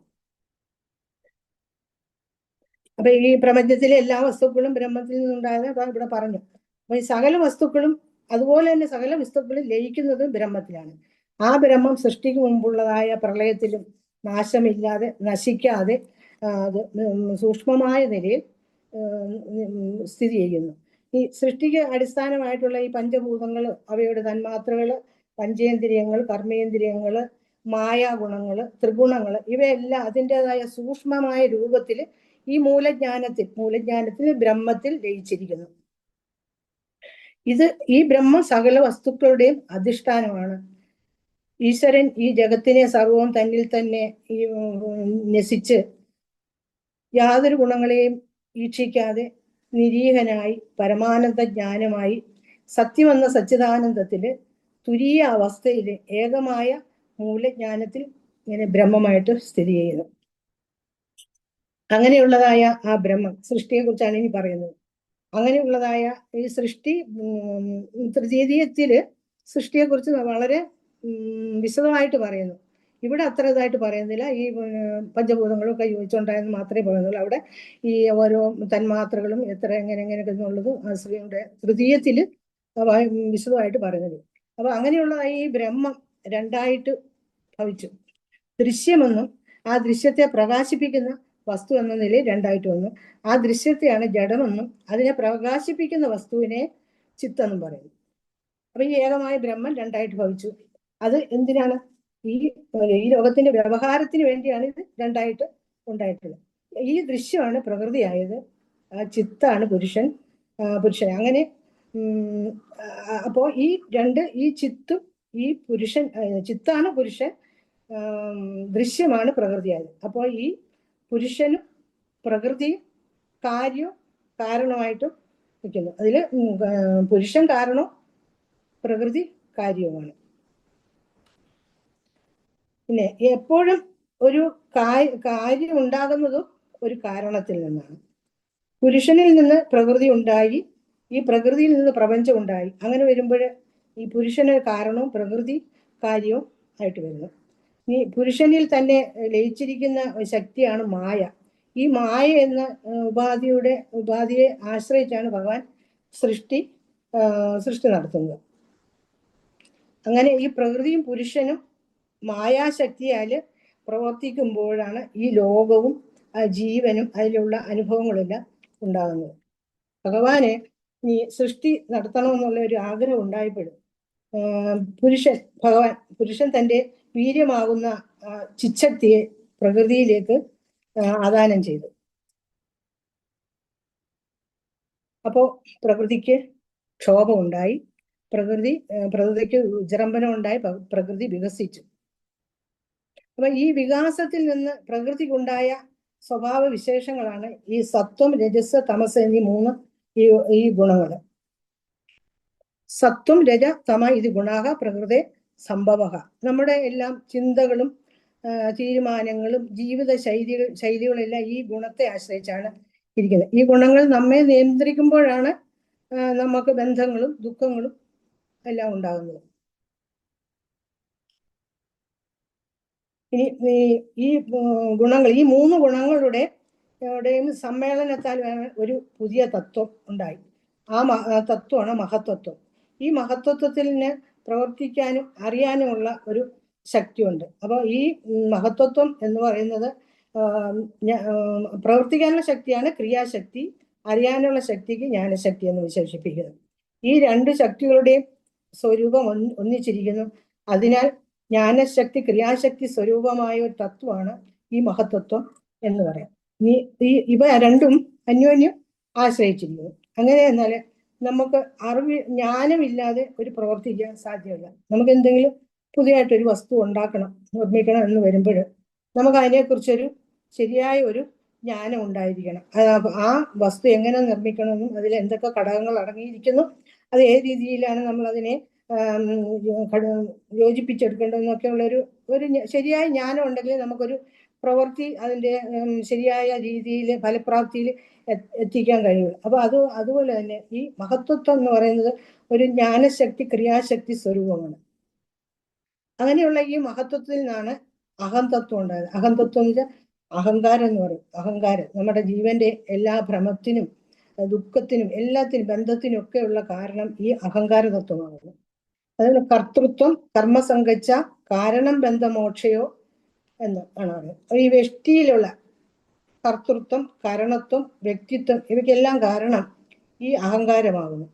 അപ്പൊ ഈ പ്രപഞ്ചത്തിലെ എല്ലാ വസ്തുക്കളും ബ്രഹ്മത്തിൽ നിന്നുണ്ടായത് ഇവിടെ പറഞ്ഞു. അപ്പൊ ഈ സകല വസ്തുക്കളും അതുപോലെ തന്നെ സകല വസ്തുക്കളും ലയിക്കുന്നതും ബ്രഹ്മത്തിലാണ്. ആ ബ്രഹ്മം സൃഷ്ടിക്ക് മുമ്പുള്ളതായ പ്രളയത്തിലും നാശമില്ലാതെ നശിക്കാതെ അത് സൂക്ഷ്മമായ നിലയിൽ സ്ഥിതി ചെയ്യുന്നു. ഈ സൃഷ്ടിക്ക് അടിസ്ഥാനമായിട്ടുള്ള ഈ പഞ്ചഭൂതങ്ങൾ, അവയുടെ തന്മാത്രകള്, പഞ്ചേന്ദ്രിയങ്ങൾ, കർമ്മേന്ദ്രിയങ്ങൾ, മായാഗുണങ്ങള്, ത്രിഗുണങ്ങള്, ഇവയെല്ലാം അതിൻ്റെതായ സൂക്ഷ്മമായ രൂപത്തിൽ ഈ മൂലജ്ഞാനത്തിൽ ബ്രഹ്മത്തിൽ ലയിച്ചിരിക്കുന്നു. ഈ ബ്രഹ്മം സകല വസ്തുക്കളുടെയും അധിഷ്ഠാനമാണ്. ഈശ്വരൻ ഈ ജഗത്തിനെ സർവവും തന്നിൽ തന്നെ നസിച്ച് യാതൊരു ഗുണങ്ങളെയും ഈക്ഷിക്കാതെ നിരീഹനായി പരമാനന്ദ ജ്ഞാനമായി സത്യമെന്ന സച്ചിദാനന്ദത്തില് തുരീയ അവസ്ഥയില് ഏകമായ മൂലജ്ഞാനത്തിൽ ഇങ്ങനെ ബ്രഹ്മമായിട്ട് സ്ഥിതി ചെയ്യുന്നു. അങ്ങനെയുള്ളതായ ആ ബ്രഹ്മം സൃഷ്ടിയെ കുറിച്ചാണ് ഇനി പറയുന്നത്. അങ്ങനെയുള്ളതായ ഈ സൃഷ്ടി തൃതീയത്തില് സൃഷ്ടിയെ കുറിച്ച് വളരെ വിശദമായിട്ട് പറയുന്നു. ഇവിടെ അത്ര ഇതായിട്ട് പറയുന്നില്ല. ഈ പഞ്ചഭൂതങ്ങളൊക്കെ യോജിച്ചുണ്ടായെന്ന് മാത്രമേ പറയുന്നുള്ളൂ. അവിടെ ഈ ഓരോ തന്മാത്രകളും എങ്ങനെയൊക്കെ എന്നുള്ളത് ശ്രീയുടെ തൃതീയത്തില് വിശദമായിട്ട് പറയുന്നത്. അപ്പൊ അങ്ങനെയുള്ളതായി ഈ ബ്രഹ്മം രണ്ടായിട്ട് ഭവിച്ചു. ദൃശ്യമെന്നും ആ ദൃശ്യത്തെ പ്രകാശിപ്പിക്കുന്ന വസ്തു എന്ന നിലയിൽ രണ്ടായിട്ട് വന്നു. ആ ദൃശ്യത്തെയാണ് ജഡമെന്നും അതിനെ പ്രകാശിപ്പിക്കുന്ന വസ്തുവിനെ ചിത്തെന്നും പറയുന്നു. അപ്പൊ ഈ ഏകമായ ബ്രഹ്മം രണ്ടായിട്ട് ഭവിച്ചു. അത് എന്തിനാണ്? ഈ ലോകത്തിന്റെ വ്യവഹാരത്തിന് വേണ്ടിയാണ് ഇത് രണ്ടായിട്ട് ഉണ്ടായിട്ടുള്ളത്. ഈ ദൃശ്യമാണ് പ്രകൃതിയായത്, ചിത്താണ് പുരുഷൻ. അങ്ങനെ അപ്പോ ഈ ചിത്തും ഈ പുരുഷൻ, ചിത്താണ് പുരുഷൻ, ദൃശ്യമാണ് പ്രകൃതിയായത്. അപ്പോൾ ഈ പുരുഷനും പ്രകൃതിയും കാര്യവും കാരണമായിട്ടും നിൽക്കുന്നു. അതില് പുരുഷൻ കാരണവും പ്രകൃതി കാര്യവുമാണ്. പിന്നെ എപ്പോഴും ഒരു കാര്യം ഉണ്ടാകുന്നതും ഒരു കാരണത്തിൽ നിന്നാണ്. പുരുഷനിൽ നിന്ന് പ്രകൃതി ഉണ്ടായി, ഈ പ്രകൃതിയിൽ നിന്ന് പ്രപഞ്ചം ഉണ്ടായി. അങ്ങനെ വരുമ്പോൾ ഈ പുരുഷന് കാരണവും പ്രകൃതി കാര്യവും ആയിട്ട് വരുന്നു. ഈ പുരുഷനിൽ തന്നെ ലയിച്ചിരിക്കുന്ന ശക്തിയാണ് മായ. ഈ മായ എന്ന ഉപാധിയെ ആശ്രയിച്ചാണ് ഭഗവാൻ സൃഷ്ടി നടത്തുന്നത്. അങ്ങനെ ഈ പ്രകൃതിയും പുരുഷനും മായാശക്തിയാല് പ്രവർത്തിക്കുമ്പോഴാണ് ഈ ലോകവും ജീവനും അതിലുള്ള അനുഭവങ്ങളെല്ലാം ഉണ്ടാകുന്നത്. ഭഗവാന് ഈ സൃഷ്ടി നടത്തണമെന്നുള്ള ഒരു ആഗ്രഹം ഉണ്ടായപ്പോഴും പുരുഷൻ തൻ്റെ വീര്യമാകുന്ന ചിച്ഛക്തിയെ പ്രകൃതിയിലേക്ക് ആദാനം ചെയ്തു. അപ്പോൾ പ്രകൃതിക്ക് ക്ഷോഭം ഉണ്ടായി, പ്രകൃതിക്ക് വിജൃംഭണം ഉണ്ടായി, പ്രകൃതി വികസിച്ചു. അപ്പൊ ഈ വികാസത്തിൽ നിന്ന് പ്രകൃതിക്കുണ്ടായ സ്വഭാവ വിശേഷങ്ങളാണ് ഈ സത്വം, രജസ്, തമസ് എന്നീ മൂന്ന് ഈ ഗുണങ്ങൾ. സത്വം, രജ, തമ ഇത് ഗുണാഹ പ്രകൃതി സംഭവ. നമ്മുടെ എല്ലാം ചിന്തകളും തീരുമാനങ്ങളും ജീവിത ശൈലികളെല്ലാം ഈ ഗുണത്തെ ആശ്രയിച്ചാണ് ഇരിക്കുന്നത്. ഈ ഗുണങ്ങൾ നമ്മെ നിയന്ത്രിക്കുമ്പോഴാണ് നമുക്ക് ബന്ധങ്ങളും ദുഃഖങ്ങളും എല്ലാം ഉണ്ടാകുന്നത്. ഇനി ഈ ഗുണങ്ങൾ, ഈ മൂന്ന് ഗുണങ്ങളുടെയും സമ്മേളനത്താൽ ഒരു പുതിയ തത്വം ഉണ്ടായി. ആ തത്വമാണ് മഹത്വത്വം. ഈ മഹത്വത്വത്തിന് പ്രവർത്തിക്കാനും അറിയാനുമുള്ള ഒരു ശക്തിയുണ്ട്. അപ്പോൾ ഈ മഹത്വത്വം എന്ന് പറയുന്നത് പ്രവർത്തിക്കാനുള്ള ശക്തിയാണ് ക്രിയാശക്തി, അറിയാനുള്ള ശക്തിക്ക് ജ്ഞാനശക്തി എന്ന് വിശേഷിപ്പിക്കുന്നത്. ഈ രണ്ട് ശക്തികളുടെയും സ്വരൂപം ഒന്നിച്ചിരിക്കുന്നു. അതിനാൽ ജ്ഞാനശക്തി ക്രിയാശക്തി സ്വരൂപമായ ഒരു തത്വമാണ് ഈ മഹത്വത്വം എന്ന് പറയാം. ഇവ രണ്ടും അന്യോന്യം ആശ്രയിച്ചിരിക്കുന്നു. അങ്ങനെ എന്നാൽ നമുക്ക് ജ്ഞാനമില്ലാതെ ഒരു പ്രവർത്തിക്കാൻ സാധ്യമല്ല. നമുക്ക് എന്തെങ്കിലും പുതിയതായിട്ടൊരു വസ്തു ഉണ്ടാക്കണം, നിർമ്മിക്കണം എന്ന് വരുമ്പോൾ നമുക്ക് അതിനെക്കുറിച്ചൊരു ശരിയായ ഒരു ജ്ഞാനം ഉണ്ടായിരിക്കണം. ആ വസ്തു എങ്ങനെ നിർമ്മിക്കണമെന്നും അതിൽ എന്തൊക്കെ ഘടകങ്ങൾ അടങ്ങിയിരിക്കുന്നു, അത് ഏത് രീതിയിലാണ് നമ്മൾ അതിനെ യോജിപ്പിച്ചെടുക്കേണ്ടതെന്നൊക്കെയുള്ള ഒരു ശരിയായ ജ്ഞാനം ഉണ്ടെങ്കിൽ നമുക്കൊരു പ്രവൃത്തി അതിൻ്റെ ശരിയായ രീതിയിൽ ഫലപ്രാപ്തിയിൽ എത്തിക്കാൻ കഴിയുള്ളൂ. അപ്പോൾ അതുപോലെ തന്നെ ഈ മഹത്വത്വം എന്ന് പറയുന്നത് ഒരു ജ്ഞാനശക്തി ക്രിയാശക്തി സ്വരൂപമാണ്. അങ്ങനെയുള്ള ഈ മഹത്വത്തിൽ നിന്നാണ് അഹംതത്വം ഉണ്ടായത്. അഹംതത്വം എന്ന് വെച്ചാൽ അഹങ്കാരം എന്ന് പറയും. അഹങ്കാരം നമ്മുടെ ജീവന്റെ എല്ലാ ഭ്രമത്തിനും ദുഃഖത്തിനും എല്ലാത്തിനും ബന്ധത്തിനും ഒക്കെയുള്ള കാരണം ഈ അഹങ്കാര തത്വമാകുന്നു. അതിന് കർത്തൃത്വം കർമ്മസംഗച്ച കാരണം ബന്ധമോക്ഷയോ എന്ന് ആണ് പറയുന്നത്. ഈ വ്യഷ്ടിയിലുള്ള കർത്തൃത്വം, കരണത്വം, വ്യക്തിത്വം ഇവയ്ക്കെല്ലാം കാരണം ഈ അഹങ്കാരമാകുന്നു.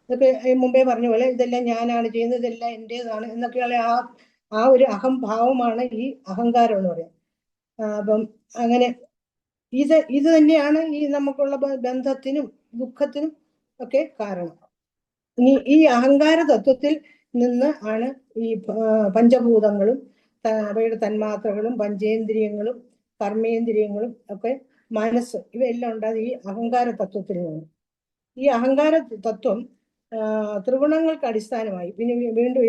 ഇതൊക്കെ മുമ്പേ പറഞ്ഞ പോലെ ഇതെല്ലാം ഞാനാണ് ചെയ്യുന്നത്, ഇതെല്ലാം എൻ്റേതാണ് എന്നൊക്കെയുള്ള ആ ഒരു അഹംഭാവമാണ് ഈ അഹങ്കാരം എന്ന് പറയുന്നത്. അപ്പം അങ്ങനെ ഇത് തന്നെയാണ് ഈ നമുക്കുള്ള ബന്ധത്തിനും ദുഃഖത്തിനും ഒക്കെ കാരണം. ഈ അഹങ്കാര തത്വത്തിൽ നിന്ന് ആണ് ഈ പഞ്ചഭൂതങ്ങളും അവയുടെ തന്മാത്രകളും പഞ്ചേന്ദ്രിയങ്ങളും കർമ്മേന്ദ്രിയങ്ങളും ഒക്കെ മനസ്സ് ഇവയെല്ലാം ഉണ്ടായത് ഈ അഹങ്കാര തത്വത്തിൽ നിന്ന്. ഈ അഹങ്കാര തത്വം ത്രിഗുണങ്ങൾക്ക് അടിസ്ഥാനമായി വീണ്ടും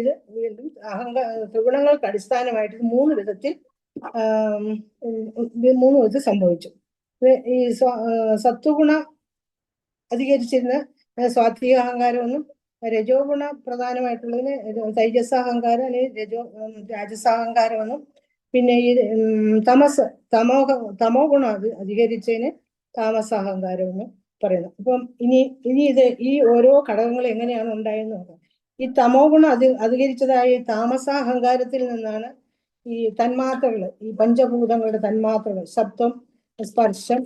ത്രിഗുണങ്ങൾക്ക് അടിസ്ഥാനമായിട്ട് മൂന്ന് വിധത്തിൽ സംഭവിച്ചു. ഈ സത്വഗുണ അധികരിച്ചിരുന്ന സ്വാത്വിക അഹങ്കാരമെന്നും രജോ ഗുണ പ്രധാനമായിട്ടുള്ളതിന് തൈജസാഹങ്കാരം അല്ലെങ്കിൽ രാജസാഹങ്കാരമെന്നും പിന്നെ ഈ തമോ ഗുണം അധികരിച്ചതിന് താമസാഹങ്കാരമെന്നും പറയുന്നു. അപ്പം ഇനി ഈ ഓരോ ഘടകങ്ങൾ എങ്ങനെയാണ് ഉണ്ടായെന്ന് നോക്കാം. ഈ തമോ ഗുണം അധികരിച്ചതായ താമസാഹങ്കാരത്തിൽ നിന്നാണ് ഈ തന്മാത്രകൾ, ഈ പഞ്ചഭൂതങ്ങളുടെ തന്മാത്രകൾ, ശബ്ദം, സ്പർശം,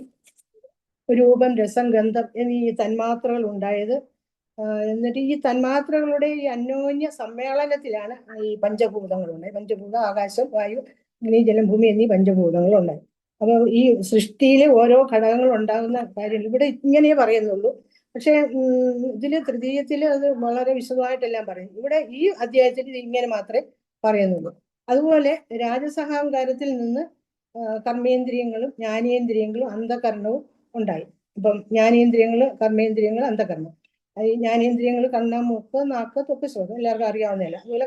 രൂപം, രസം, ഗന്ധം എന്നീ തന്മാത്രകൾ ഉണ്ടായത്. എന്നിട്ട് ഈ തന്മാത്രകളുടെ ഈ അന്യോന്യ സമ്മേളനത്തിലാണ് ഈ പഞ്ചഭൂതങ്ങൾ ഉണ്ടായി. പഞ്ചഭൂതം ആകാശം, വായു, അഗ്നി, ജലം, ഭൂമി എന്നീ പഞ്ചഭൂതങ്ങൾ ഉണ്ടായി. അപ്പോൾ ഈ സൃഷ്ടിയിലെ ഓരോ ഘടകങ്ങൾ ഉണ്ടാകുന്ന കാര്യം ഇവിടെ ഇങ്ങനെ പറയുന്നുള്ളൂ. പക്ഷെ ഇതില് തൃതീയത്തിൽ അത് വളരെ വിശദമായിട്ടെല്ലാം പറയും. ഇവിടെ ഈ അധ്യായത്തിൽ ഇത് ഇങ്ങനെ മാത്രമേ പറയുന്നുള്ളൂ. അതുപോലെ രാജസഹങ്കാരത്തിൽ നിന്ന് കർമ്മേന്ദ്രിയങ്ങളും ജ്ഞാനേന്ദ്രിയങ്ങളും അന്ധകരണവും ഉണ്ടായി. ഇപ്പം ജ്ഞാനേന്ദ്രിയങ്ങൾ, കർമ്മേന്ദ്രിയങ്ങൾ, അന്ധകരണം. ഈ ജ്ഞാനേന്ദ്രിയങ്ങൾ കണ്ണ്, മൂക്ക്, നാക്ക്, ത്വക്ക്, ശ്രോത്രം എല്ലാവർക്കും അറിയാവുന്നതല്ല. അതുപോലെ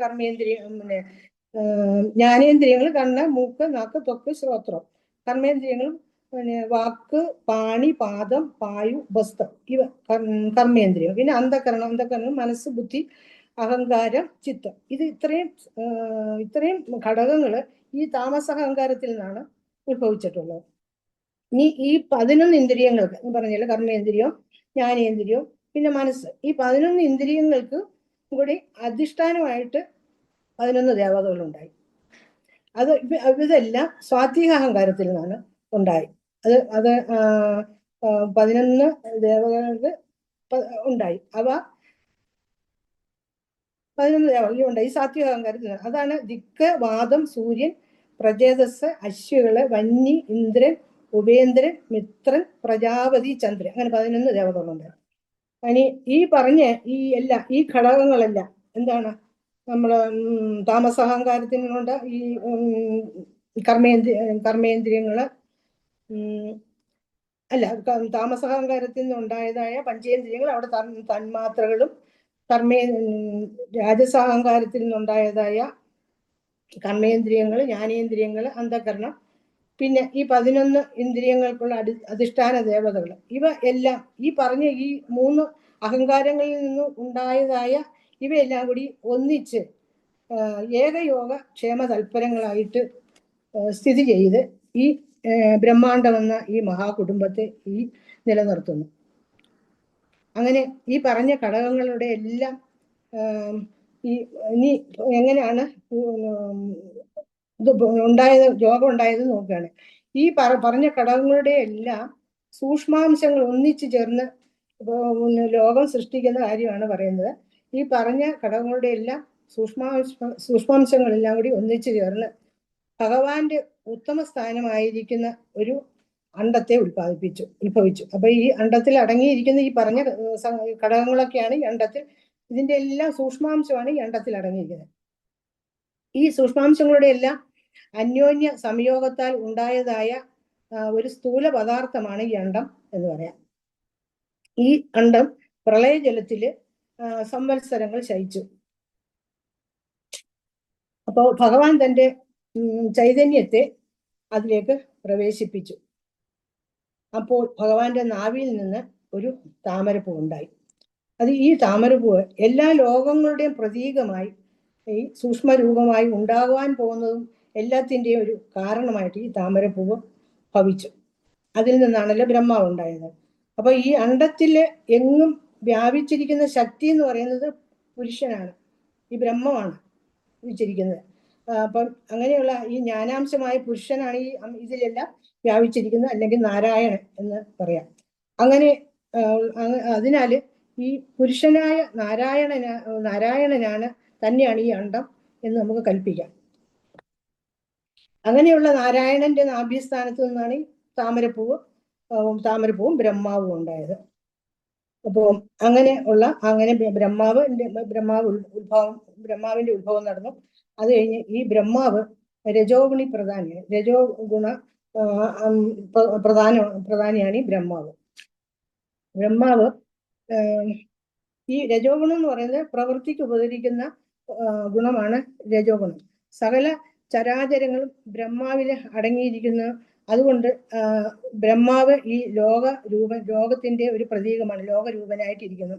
ജ്ഞാനേന്ദ്രിയങ്ങൾ കണ്ണ്, മൂക്ക്, നാക്ക്, ത്വക്ക്, ശ്രോത്രം. കർമ്മേന്ദ്രിയങ്ങളും വാക്ക്, പാണി, പാദം, പായു, ബസ്തം ഇവ കർമ്മേന്ദ്രിയങ്ങൾ. പിന്നെ അന്ധകരണം മനസ്സ്, ബുദ്ധി, അഹങ്കാരം, ചിത്തം. ഇത് ഇത്രയും ഘടകങ്ങൾ ഈ താമസഹങ്കാരത്തിൽ നിന്നാണ് ഉത്ഭവിച്ചിട്ടുള്ളത്. ഇനി ഈ 11 ഇന്ദ്രിയങ്ങൾക്ക് പറഞ്ഞല്ലോ, കർമ്മേന്ദ്രിയം, ജ്ഞാനേന്ദ്രിയം, പിന്നെ മനസ്സ്, ഈ 11 ഇന്ദ്രിയങ്ങൾക്ക് കൂടി അധിഷ്ഠാനമായിട്ട് 11 ദേവതകളുണ്ടായി. അത് ഇതെല്ലാം സ്വാത്വിക അഹങ്കാരത്തിൽ നിന്നാണ് ഉണ്ടായി. അത് 11 ദേവതകൾക്ക് ഉണ്ടായി. അവ 11 ദേവതകൾ ഉണ്ടായി സാത്വിക അഹങ്കാരത്തിൽ. അതാണ് ദിക്ക്, വാദം, സൂര്യൻ, പ്രജേതസ്, അശ്വികള്, വന്നി, ഇന്ദ്രൻ, ഉപേന്ദ്രൻ, മിത്രൻ, പ്രജാപതി, ചന്ദ്രൻ, അങ്ങനെ 11 ദേവതകളുണ്ട്. ഇനി ഈ പറഞ്ഞ ഈ ഘടകങ്ങളെല്ലാം എന്താണ്? നമ്മള് താമസഹങ്കാരത്തിനുണ്ട് ഈ കർമ്മേന്ദ്രിയങ്ങള്, അല്ല, താമസഹങ്കാരത്തിൽ നിന്നുണ്ടായതായ പഞ്ചേന്ദ്രിയങ്ങൾ, അവിടെ തന്മാത്രകളും, രാജസഹങ്കാരത്തിൽ നിന്നുണ്ടായതായ കർമ്മേന്ദ്രിയങ്ങൾ, ജ്ഞാനേന്ദ്രിയങ്ങൾ, അന്ധകരണം, പിന്നെ ഈ 11 ഇന്ദ്രിയങ്ങൾക്കുള്ള അധിഷ്ഠാന ദേവതകൾ, ഇവ എല്ലാം ഈ പറഞ്ഞ ഈ 3 അഹങ്കാരങ്ങളിൽ നിന്ന് ഉണ്ടായതായ ഇവയെല്ലാം കൂടി ഒന്നിച്ച് ഏകയോഗ ക്ഷേമ തൽപരങ്ങളായിട്ട് സ്ഥിതി ചെയ്ത് ഈ ബ്രഹ്മാണ്ഡം എന്ന ഈ മഹാകുടുംബത്തെ ഈ നിലനിർത്തുന്നു. അങ്ങനെ ഈ പറഞ്ഞ ഘടകങ്ങളുടെ എല്ലാം ഇനി എങ്ങനെയാണ് ഇത് യോഗം ഉണ്ടായത് നോക്കുകയാണ്. ഈ പറഞ്ഞ ഘടകങ്ങളുടെ എല്ലാം സൂക്ഷ്മാംശങ്ങൾ ഒന്നിച്ചു ചേർന്ന് ലോകം സൃഷ്ടിക്കുന്ന കാര്യമാണ് പറയുന്നത്. ഈ പറഞ്ഞ ഘടകങ്ങളുടെ എല്ലാം സൂക്ഷ്മാംശങ്ങളെല്ലാം കൂടി ഒന്നിച്ചു ചേർന്ന് ഭഗവാന്റെ ഉത്തമ സ്ഥാനമായിരിക്കുന്ന ഒരു അണ്ടത്തെ ഉത്ഭവിച്ചു. അപ്പൊ ഈ അണ്ടത്തിൽ അടങ്ങിയിരിക്കുന്ന ഈ പറഞ്ഞ ഘടകങ്ങളൊക്കെയാണ് ഈ അണ്ടത്തിൽ, ഇതിന്റെ എല്ലാം സൂക്ഷ്മാംശമാണ് ഈ അണ്ടത്തിൽ അടങ്ങിയിരിക്കുന്നത്. ഈ സൂക്ഷ്മാംശങ്ങളുടെ എല്ലാം അന്യോന്യ സംയോഗത്താൽ ഉണ്ടായതായ ഒരു സ്ഥൂല പദാർത്ഥമാണ് ഈ അണ്ടം എന്ന് പറയാം. ഈ അണ്ടം പ്രളയജലത്തില് സംവത്സരങ്ങൾ ശയിച്ചു. അപ്പോൾ ഭഗവാൻ തന്റെ ചൈതന്യത്തെ അതിലേക്ക് പ്രവേശിപ്പിച്ചു. അപ്പോൾ ഭഗവാന്റെ നാവിൽ നിന്ന് ഒരു താമരപ്പൂ ഉണ്ടായി. ഈ താമരപ്പൂവ് എല്ലാ ലോകങ്ങളുടെയും പ്രതീകമായി, ഈ സൂക്ഷ്മരൂപമായി ഉണ്ടാകുവാൻ പോകുന്നതും എല്ലാത്തിൻ്റെയും ഒരു കാരണമായിട്ട് ഈ താമരപ്പൂവ് ഭവിച്ചു. അതിൽ നിന്നാണല്ലോ ബ്രഹ്മാവ് ഉണ്ടായത്. അപ്പൊ ഈ അണ്ടത്തില് എങ്ങും വ്യാപിച്ചിരിക്കുന്ന ശക്തി എന്ന് പറയുന്നത് പുരുഷനാണ്, ഈ ബ്രഹ്മമാണ് വ്യാപിച്ചിരിക്കുന്നത്. അപ്പം അങ്ങനെയുള്ള ഈ ജ്ഞാനാംശമായ പുരുഷനാണ് ഈ ഇതിലെല്ലാം വ്യാപിച്ചിരിക്കുന്നത്, അല്ലെങ്കിൽ നാരായണൻ എന്ന് പറയാം. അങ്ങനെ അതിനാല് ഈ പുരുഷനായ നാരായണനാണ് തന്നെയാണ് ഈ അണ്ടം എന്ന് നമുക്ക് കൽപ്പിക്കാം. അങ്ങനെയുള്ള നാരായണന്റെ നാഭ്യസ്ഥാനത്ത് നിന്നാണ് ഈ താമരപ്പൂവും ബ്രഹ്മാവും ഉണ്ടായത്. അപ്പോൾ അങ്ങനെ ബ്രഹ്മാവിന്റെ ഉത്ഭവം നടന്നു. അത് കഴിഞ്ഞ് ഈ ബ്രഹ്മാവ് രജോഗുണി പ്രധാനിയാണ്. രജോ ഗുണ പ്രധാനിയാണ് ഈ ബ്രഹ്മാവ്. ഈ രജോ ഗുണം എന്ന് പറയുന്നത് പ്രവൃത്തിക്ക് ഉപകരിക്കുന്ന ഗുണമാണ് രജോ ഗുണം. സകല ചരാചരങ്ങളും ബ്രഹ്മാവില് അടങ്ങിയിരിക്കുന്നു. അതുകൊണ്ട് ബ്രഹ്മാവ് ഈ ലോകത്തിന്റെ ഒരു പ്രതീകമാണ്, ലോകരൂപനായിട്ടിരിക്കുന്നു.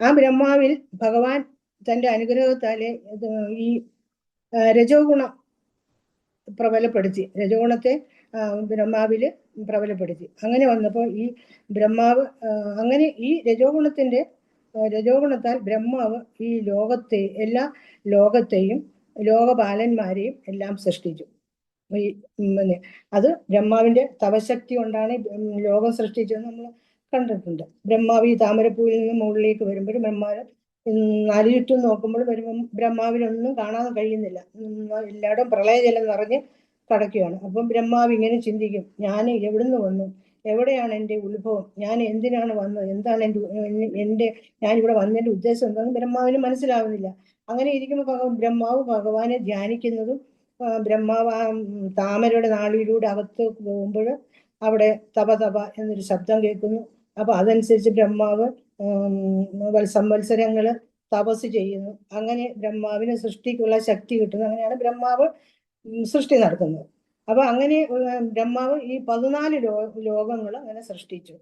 ആ ബ്രഹ്മാവിൽ ഭഗവാൻ തന്റെ അനുഗ്രഹത്താലെ ഈ രജോ ഗുണം പ്രബലപ്പെടുത്തി, രജോ ഗുണത്തെ ബ്രഹ്മാവില് പ്രബലപ്പെടുത്തി. അങ്ങനെ വന്നപ്പോൾ ഈ ബ്രഹ്മാവ് അങ്ങനെ ഈ രജോ ഗുണത്താൽ ബ്രഹ്മാവ് ഈ എല്ലാ ലോകത്തെയും ലോകപാലന്മാരെയും എല്ലാം സൃഷ്ടിച്ചു. അത് ബ്രഹ്മാവിന്റെ തപശക്തി കൊണ്ടാണ് ലോകം സൃഷ്ടിച്ചതെന്ന് നമ്മൾ കണ്ടിട്ടുണ്ട്. ബ്രഹ്മാവ് ഈ താമരപ്പൂവിൽ നിന്ന് മുകളിലേക്ക് വരുമ്പോൾ ബ്രഹ്മാവ് 4 ചുറ്റും നോക്കുമ്പോൾ ബ്രഹ്മാവിനൊന്നും കാണാൻ കഴിയുന്നില്ല. എല്ലായിടും പ്രളയജലം നിറഞ്ഞ് കിടക്കുകയാണ്. അപ്പം ബ്രഹ്മാവ് ഇങ്ങനെ ചിന്തിക്കും, ഞാൻ എവിടുന്ന് വന്നു, എവിടെയാണ് എൻ്റെ ഉത്ഭവം, ഞാൻ എന്തിനാണ് വന്നത്, എന്താണ് ഞാനിവിടെ വന്നതിന്റെ ഉദ്ദേശം എന്താണെന്ന് ബ്രഹ്മാവിന് മനസ്സിലാവുന്നില്ല. അങ്ങനെ ഇരിക്കുമ്പോൾ ബ്രഹ്മാവ് ഭഗവാനെ ധ്യാനിക്കുന്നതും ബ്രഹ്മാവ് ആ താമരയുടെ നാളിയിലൂടെ അകത്ത് പോകുമ്പോൾ അവിടെ തപ എന്നൊരു ശബ്ദം കേൾക്കുന്നു. അപ്പൊ അതനുസരിച്ച് ബ്രഹ്മാവ് സംവത്സരങ്ങള് തപസ് ചെയ്യുന്നു. അങ്ങനെ ബ്രഹ്മാവിന് സൃഷ്ടിക്കുള്ള ശക്തി കിട്ടുന്നു. അങ്ങനെയാണ് ബ്രഹ്മാവ് സൃഷ്ടി നടത്തുന്നത്. അപ്പൊ അങ്ങനെ ബ്രഹ്മാവ് ഈ 14 ലോകങ്ങൾ അങ്ങനെ സൃഷ്ടിച്ചു.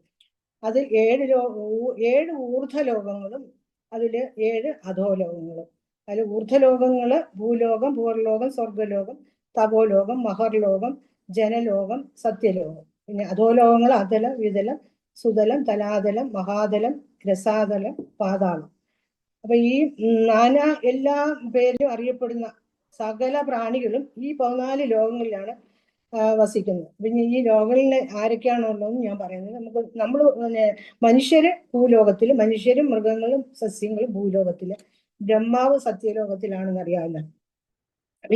അതിൽ 7 ഊർധ്വലോകങ്ങളും അതില് 7 അധോലോകങ്ങളും. അതിൽ ഊർധ്വലോകങ്ങള് ഭൂലോകം, പൂർലോകം, സ്വർഗലോകം, തപോലോകം, മഹർലോകം, ജനലോകം, സത്യലോകം. പിന്നെ അധോലോകങ്ങൾ അതലം, വിതലം, സുതലം, തലാതലം, മഹാതലം, രസാതലം, പാതാളം. അപ്പൊ ഈ നാനാ എല്ലാ പേരിലും അറിയപ്പെടുന്ന സകല പ്രാണികളും ഈ 14 ലോകങ്ങളിലാണ് വസിക്കുന്നത്. പിന്നെ ഈ ലോകങ്ങളിൽ ആരൊക്കെയാണുള്ളതെന്ന് ഞാൻ പറയുന്നത്. നമ്മൾ മനുഷ്യര് ഭൂലോകത്തില്, മനുഷ്യരും മൃഗങ്ങളും സസ്യങ്ങളും ഭൂലോകത്തില്, ബ്രഹ്മാവ് സത്യലോകത്തിലാണെന്ന് അറിയാമല്ലോ.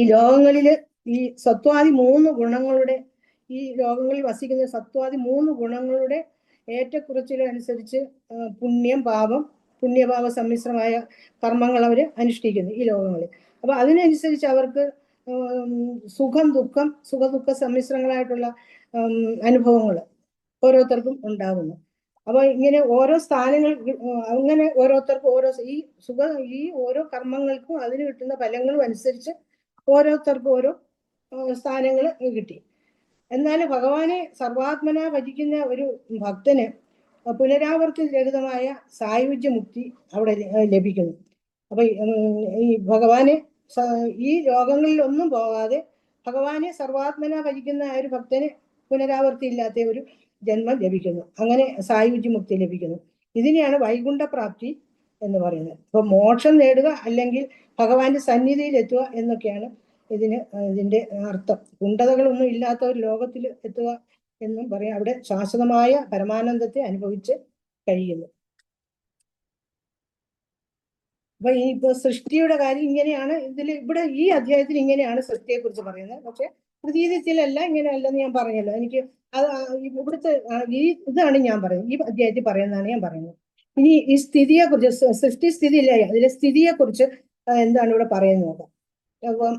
ഈ ലോകങ്ങളില് ഈ സത്വാദി 3 ഗുണങ്ങളുടെ, ഈ ലോകങ്ങളിൽ വസിക്കുന്ന സത്വാദി 3 ഗുണങ്ങളുടെ ഏറ്റക്കുറച്ചിലനുസരിച്ച് പുണ്യം പാപം, പുണ്യപാപ സമ്മിശ്രമായ കർമ്മങ്ങൾ അവർ അനുഷ്ഠിക്കുന്നു ഈ ലോകങ്ങളിൽ. അപ്പൊ അതിനനുസരിച്ച് അവർക്ക് സുഖം ദുഃഖം, സുഖദുഃഖ സമ്മിശ്രങ്ങളായിട്ടുള്ള അനുഭവങ്ങൾ ഓരോരുത്തർക്കും ഉണ്ടാകുന്നു. അപ്പൊ ഇങ്ങനെ ഓരോ സ്ഥാനങ്ങൾ, അങ്ങനെ ഓരോരുത്തർക്കും ഈ ഓരോ കർമ്മങ്ങൾക്കും അതിന് കിട്ടുന്ന ഫലങ്ങളും അനുസരിച്ച് ഓരോരുത്തർക്കും ഓരോ സ്ഥാനങ്ങൾ കിട്ടി. എന്നാൽ ഭഗവാനെ സർവാത്മന ഭജിക്കുന്ന ഒരു ഭക്തന് പുനരാവർത്തി രഹിതമായ സായുജ്യമുക്തി അവിടെ ലഭിക്കുന്നു. അപ്പൊ ഈ ഭഗവാനെ ഈ ലോകങ്ങളിലൊന്നും പോകാതെ ഭഗവാനെ സർവാത്മന ഭജിക്കുന്ന ആ ഒരു ഭക്തന് പുനരാവർത്തി ഇല്ലാത്ത ഒരു ജന്മം ലഭിക്കുന്നു. അങ്ങനെ സായുജ്യമുക്തി ലഭിക്കുന്നു. ഇതിനെയാണ് വൈകുണ്ഠപ്രാപ്തി എന്ന് പറയുന്നത്. ഇപ്പൊ മോക്ഷം നേടുക അല്ലെങ്കിൽ ഭഗവാന്റെ സന്നിധിയിൽ എത്തുക എന്നൊക്കെയാണ് ഇതിന്റെ അർത്ഥം. കുണ്ഠതകളൊന്നും ഇല്ലാത്ത ഒരു ലോകത്തിൽ എത്തുക എന്നും പറയാം. അവിടെ ശാശ്വതമായ പരമാനന്ദത്തെ അനുഭവിച്ച് കഴിയുന്നു. അപ്പൊ ഇപ്പൊ സൃഷ്ടിയുടെ കാര്യം ഇങ്ങനെയാണ്. ഇവിടെ ഈ അധ്യായത്തിൽ ഇങ്ങനെയാണ് സൃഷ്ടിയെ കുറിച്ച് പറയുന്നത്. പക്ഷെ പ്രതീതിത്തിലല്ല, ഇങ്ങനെയല്ലെന്ന് ഞാൻ പറഞ്ഞല്ലോ. എനിക്ക് അത് ഇവിടുത്തെ ഇതാണ് ഞാൻ പറയുന്നത്, ഈ അധ്യായത്തിൽ പറയുന്നതാണ് ഞാൻ പറയുന്നത്. ഇനി ഈ സ്ഥിതിയെ കുറിച്ച്, സൃഷ്ടി സ്ഥിതി ഇല്ല, അതിലെ സ്ഥിതിയെ കുറിച്ച് എന്താണ് ഇവിടെ പറയുന്നത് നോക്കാം. അപ്പം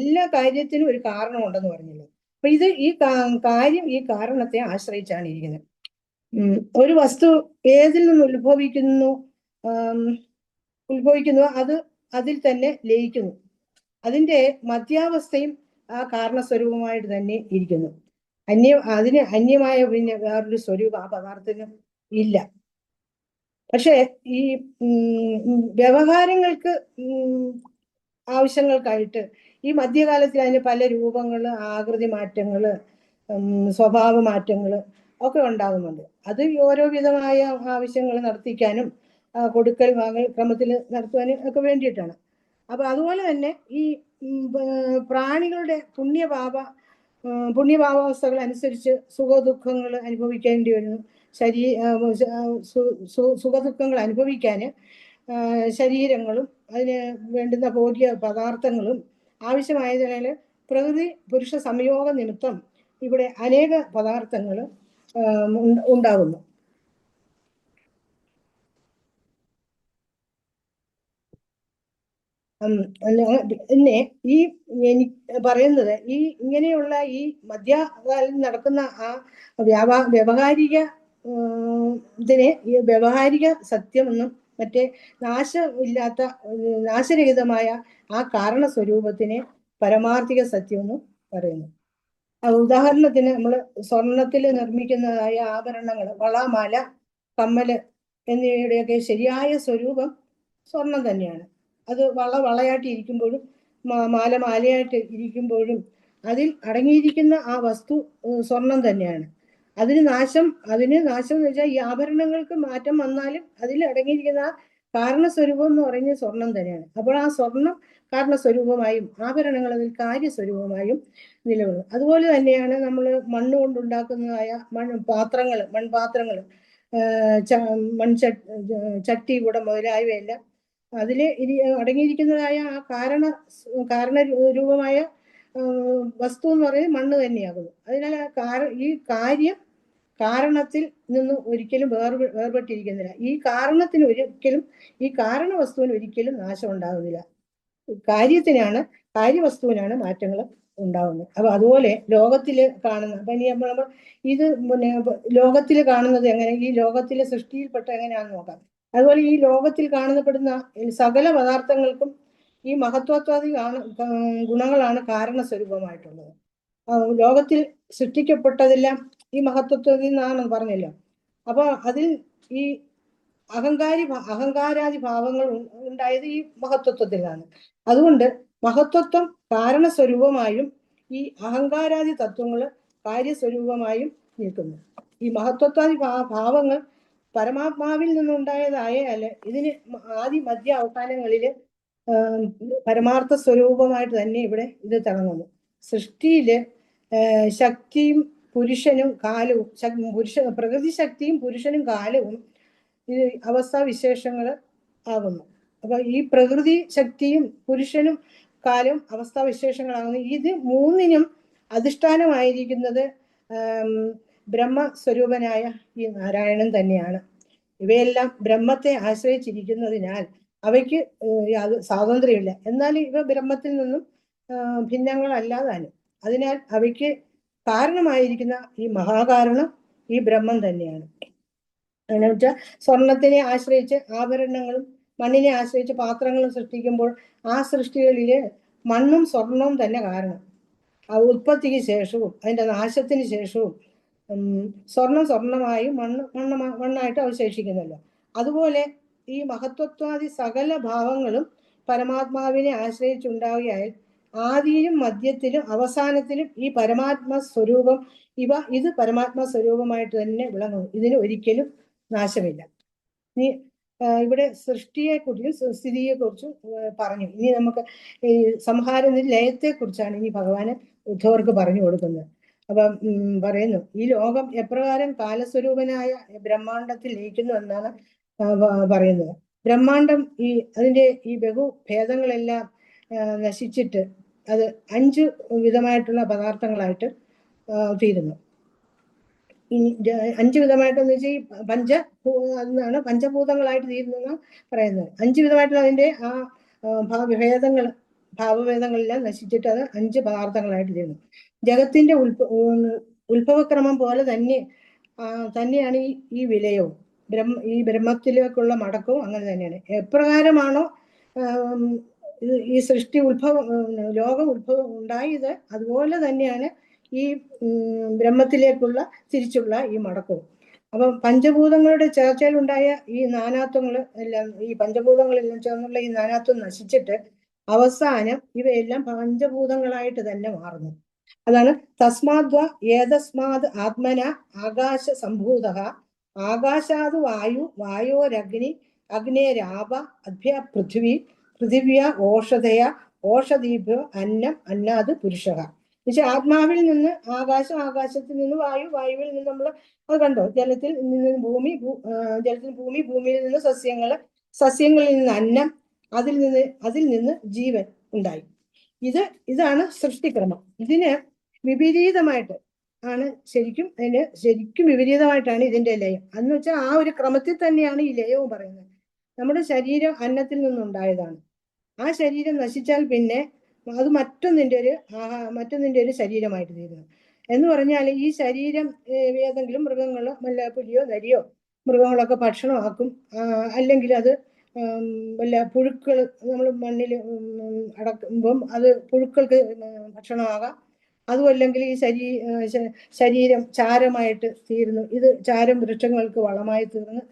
എല്ലാ കാര്യത്തിനും ഒരു കാരണം ഉണ്ടെന്ന് പറഞ്ഞല്ലോ. അപ്പൊ ഈ കാര്യം ഈ കാരണത്തെ ആശ്രയിച്ചാണ് ഇരിക്കുന്നത്. ഒരു വസ്തു ഏതിൽ നിന്ന് ഉത്ഭവിക്കുന്നു അത് അതിൽ തന്നെ ലയിക്കുന്നു. അതിന്റെ മധ്യാവസ്ഥയും ആ കാരണസ്വരൂപമായിട്ട് തന്നെ ഇരിക്കുന്നു. അതിന് അന്യമായ പിന്നെ വേറൊരു സ്വരൂപം ആ പദാർത്ഥത്തിന് ഇല്ല. പക്ഷെ ഈ വ്യവഹാരങ്ങൾക്ക് ആവശ്യങ്ങൾക്കായിട്ട് ഈ മധ്യകാലത്തിൽ അതിന് പല രൂപങ്ങള്, ആകൃതി മാറ്റങ്ങള്, സ്വഭാവ മാറ്റങ്ങള് ഒക്കെ ഉണ്ടാകുന്നുണ്ട്. അത് ഓരോ വിധമായ ആവശ്യങ്ങൾ നടത്തിക്കാനും കൊടുക്കൽ വാങ്ങൽ ക്രമത്തിൽ നടത്തുവാനും ഒക്കെ വേണ്ടിയിട്ടാണ്. അപ്പൊ അതുപോലെ തന്നെ ഈ പ്രാണികളുടെ പുണ്യഭാവാവസ്ഥകൾ അനുസരിച്ച് സുഖദുഃഖങ്ങൾ അനുഭവിക്കേണ്ടി വരുന്നു. സുഖദുഃഖങ്ങൾ അനുഭവിക്കാന് ശരീരങ്ങളും അതിന് വേണ്ടുന്ന ഭോഗ്യ പദാർത്ഥങ്ങളും ആവശ്യമായതിനാൽ പ്രകൃതി പുരുഷ സംയോഗ നിമിത്തം ഇവിടെ അനേക പദാർത്ഥങ്ങൾ ഉണ്ടാകുന്നു. പിന്നെ ഈ പറയുന്നത് ഈ ഇങ്ങനെയുള്ള ഈ മധ്യകാലം നടക്കുന്ന ആ വ്യവഹാരിക ഇതിനെ ഈ വ്യവഹാരിക സത്യമെന്നും മറ്റേ നാശരഹിതമായ ആ കാരണസ്വരൂപത്തിനെ പരമാർത്ഥിക സത്യമെന്നും പറയുന്നു. ഉദാഹരണത്തിന് നമ്മൾ സ്വർണത്തിൽ നിർമ്മിക്കുന്നതായ ആഭരണങ്ങൾ, വള, മാല, കമ്മല് എന്നിവയുടെയൊക്കെ ശരിയായ സ്വരൂപം സ്വർണം തന്നെയാണ്. അത് വളയായിട്ട് ഇരിക്കുമ്പോഴും മാലയായിട്ട് ഇരിക്കുമ്പോഴും അതിൽ അടങ്ങിയിരിക്കുന്ന ആ വസ്തു സ്വർണം തന്നെയാണ്. അതിന് നാശം എന്ന് വെച്ചാൽ ഈ ആഭരണങ്ങൾക്ക് മാറ്റം വന്നാലും അതിൽ അടങ്ങിയിരിക്കുന്ന ആ കാരണസ്വരൂപം എന്ന് പറയുന്നത് സ്വർണം തന്നെയാണ്. അപ്പോൾ ആ സ്വർണം കാരണസ്വരൂപമായും ആഭരണങ്ങൾ അതിൽ കാര്യസ്വരൂപമായും നിലകൊള്ളും. അതുപോലെ തന്നെയാണ് നമ്മൾ മണ്ണ് കൊണ്ടുണ്ടാക്കുന്നതായ മൺപാത്രങ്ങൾ, ചട്ടി, കുടം മുതലായവയെല്ലാം അതിൽ അടങ്ങിയിരിക്കുന്നതായ ആ കാരണരൂപമായ വസ്തു എന്ന് പറയുന്നത് മണ്ണ് തന്നെയാകുന്നു. അതിനാൽ ഈ കാര്യം കാരണത്തിൽ നിന്ന് ഒരിക്കലും വേർപെട്ടിരിക്കുന്നില്ല. ഈ കാരണവസ്തുവിന് ഒരിക്കലും നാശം ഉണ്ടാകുന്നില്ല. കാര്യവസ്തുവിനാണ് മാറ്റങ്ങൾ ഉണ്ടാകുന്നത്. അപ്പൊ അതുപോലെ ലോകത്തിൽ കാണുന്ന, അപ്പൊ ഇനി നമ്മൾ ഇത് ലോകത്തിൽ കാണുന്നത് എങ്ങനെ, ഈ ലോകത്തിലെ സൃഷ്ടിയിൽപ്പെട്ട എങ്ങനെയാണെന്ന് നോക്കാം. അതുപോലെ ഈ ലോകത്തിൽ കാണപ്പെടുന്ന സകല പദാർത്ഥങ്ങൾക്കും ഈ മഹത്വത്വാദി ഗുണങ്ങളാണ് കാരണസ്വരൂപമായിട്ടുള്ളത്. ലോകത്തിൽ സൃഷ്ടിക്കപ്പെട്ടതെല്ലാം ഈ മഹത്വത്വത്തിൽ നിന്നാണെന്ന് പറഞ്ഞല്ലോ. അപ്പൊ അതിൽ ഈ അഹങ്കാരാദി ഭാവങ്ങൾ ഉണ്ടായത് ഈ മഹത്വത്വത്തിലാണ്. അതുകൊണ്ട് മഹത്വത്വം കാരണസ്വരൂപമായും ഈ അഹങ്കാരാദി തത്വങ്ങൾ കാര്യസ്വരൂപമായും നിൽക്കുന്നു. ഈ മഹത്വത്വാദി ഭാവങ്ങൾ പരമാത്മാവിൽ നിന്നുണ്ടായതായാൽ ഇതിന് ആദി മധ്യ അവസാനങ്ങളില് പരമാർത്ഥ സ്വരൂപമായിട്ട് തന്നെ ഇവിടെ ഇത് തിളങ്ങുന്നു. സൃഷ്ടിയില് ശക്തിയും പുരുഷനും കാലവും പ്രകൃതി ശക്തിയും പുരുഷനും കാലവും ഇത് അവസ്ഥാവിശേഷങ്ങൾ ആകുന്നു. അപ്പൊ ഈ പ്രകൃതി ശക്തിയും പുരുഷനും കാലവും അവസ്ഥാവിശേഷങ്ങളാകുന്നു. ഇത് മൂന്നിനും അധിഷ്ഠാനമായിരിക്കുന്നത് ബ്രഹ്മസ്വരൂപനായ ഈ നാരായണൻ തന്നെയാണ്. ഇവയെല്ലാം ബ്രഹ്മത്തെ ആശ്രയിച്ചിരിക്കുന്നതിനാൽ അവയ്ക്ക് സ്വാതന്ത്ര്യമില്ല. എന്നാൽ ഇവ ബ്രഹ്മത്തിൽ നിന്നും ഭിന്നങ്ങളല്ലാതാനും. അതിനാൽ അവയ്ക്ക് കാരണമായിരിക്കുന്ന ഈ മഹാകാരണം ഈ ബ്രഹ്മം തന്നെയാണ്. എന്ന് വെച്ചാൽ സ്വർണത്തിനെ ആശ്രയിച്ച് ആഭരണങ്ങളും മണ്ണിനെ ആശ്രയിച്ച് പാത്രങ്ങളും സൃഷ്ടിക്കുമ്പോൾ ആ സൃഷ്ടികളില് മണ്ണും സ്വർണവും തന്നെ കാരണം. ആ ഉത്പത്തിക്ക് ശേഷവും അതിൻ്റെ നാശത്തിന് ശേഷവും സ്വർണമായും മണ്ണായിട്ട് അവശേഷിക്കുന്നല്ലോ. അതുപോലെ ഈ മഹത്വത്വാദി സകല ഭാവങ്ങളും പരമാത്മാവിനെ ആശ്രയിച്ചുണ്ടാവുകയാൽ ആദിയിലും മധ്യത്തിലും അവസാനത്തിലും ഈ പരമാത്മ സ്വരൂപം ഇത് പരമാത്മ സ്വരൂപമായിട്ട് തന്നെ വിളങ്ങുന്നു. ഇതിന് ഒരിക്കലും നാശമില്ല. ഇനി ഇവിടെ സൃഷ്ടിയെക്കുറിച്ചും സ്ഥിതിയെക്കുറിച്ചും പറഞ്ഞു. ഇനി നമുക്ക് ഈ സംഹാര ലയത്തെക്കുറിച്ചാണ് ഇനി ഭഗവാന് ഉദ്ധവർക്ക് പറഞ്ഞു കൊടുക്കുന്നത്. അപ്പം പറയുന്നു, ഈ ലോകം എപ്രകാരം കാലസ്വരൂപനായ ബ്രഹ്മാണ്ടത്തിൽ ലയിക്കുന്നു എന്നാണ് പറയുന്നത്. ബ്രഹ്മാണ്ടം അതിൻ്റെ ഈ ബഹുഭേദങ്ങളെല്ലാം നശിച്ചിട്ട് അത് 5 വിധമായിട്ടുള്ള പദാർത്ഥങ്ങളായിട്ട് തീരുന്നു. ഈ 5 വിധമായിട്ടെന്ന് വെച്ചാൽ ഈ പഞ്ചഭൂതങ്ങളായിട്ട് തീരുന്നെന്ന് പറയുന്നത്. 5 വിധമായിട്ടുള്ള അതിൻ്റെ ആ ഭാവഭേദങ്ങളെല്ലാം നശിച്ചിട്ട് അത് 5 പദാർത്ഥങ്ങളായിട്ട് തീരുന്നു. ജഗത്തിന്റെ ഉത്ഭവക്രമം പോലെ തന്നെയാണ് ഈ വിലയവും ഈ ബ്രഹ്മത്തിലേക്കുള്ള മടക്കവും അങ്ങനെ തന്നെയാണ്. എപ്രകാരമാണോ ഈ സൃഷ്ടി ലോക ഉത്ഭവം ഉണ്ടായത്, അതുപോലെ തന്നെയാണ് ഈ ബ്രഹ്മത്തിലേക്കുള്ള തിരിച്ചുള്ള ഈ മടക്കവും. അപ്പം പഞ്ചഭൂതങ്ങളുടെ ചേർച്ചയിലുണ്ടായ ഈ നാനാത്വങ്ങൾ എല്ലാം, ഈ പഞ്ചഭൂതങ്ങളെല്ലാം ചേർന്നുള്ള ഈ നാനാത്വം നശിച്ചിട്ട് അവസാനം ഇവയെല്ലാം പഞ്ചഭൂതങ്ങളായിട്ട് തന്നെ മാറുന്നു. അതാണ് തസ്മാദ്വ ഏതസ്മാത് ആത്മന ആകാശ സംഭൂത ആകാശാത് വായു വായോരഗ്നി അഗ്നേരാപ അഭ്യ പൃഥ്വി പൃഥിവ്യ ഓഷധയ ഓഷധീഭ്യോ അന്നം അന്നാത് പുരുഷ. എന്നുവെച്ചാൽ ആത്മാവിൽ നിന്ന് ആകാശം, ആകാശത്തിൽ നിന്ന് വായു, വായുവിൽ നിന്ന് നമ്മൾ അത് കണ്ടോ, ജലത്തിൽ നിന്ന് ഭൂമി, ജലത്തിൽ ഭൂമി, ഭൂമിയിൽ നിന്ന് സസ്യങ്ങളിൽ നിന്ന് അന്നം, അതിൽ നിന്ന് ജീവൻ ഉണ്ടായി. ഇതാണ് സൃഷ്ടിക്രമം. ഇതിന് വിപരീതമായിട്ട് ആണ് ശരിക്കും വിപരീതമായിട്ടാണ് ഇതിന്റെ ലയം. എന്ന് വെച്ചാൽ ആ ഒരു ക്രമത്തിൽ തന്നെയാണ് ഈ ലയവും പറയുന്നത്. നമ്മുടെ ശരീരം അന്നത്തിൽ നിന്നുണ്ടായതാണ്. ആ ശരീരം നശിച്ചാൽ പിന്നെ അത് മറ്റൊന്നിന്റെ ഒരു ശരീരമായിട്ട് തീരുന്നു. എന്ന് പറഞ്ഞാൽ ഈ ശരീരം ഏതെങ്കിലും മൃഗങ്ങളോ വല്ല പുലിയോ നരിയോ മൃഗങ്ങളൊക്കെ ഭക്ഷണമാക്കും. അല്ലെങ്കിൽ അത് വല്ല പുഴുക്കൾ നമ്മൾ മണ്ണിൽ അടക്കുമ്പം അത് പുഴുക്കൾക്ക് ഭക്ഷണമാകാം. അതുമല്ലെങ്കിൽ ഈ ശരീരം ചാരമായിട്ട് തീരുന്നു. ഇത് ചാരം വൃക്ഷങ്ങൾക്ക് വളമായി തീർന്ന്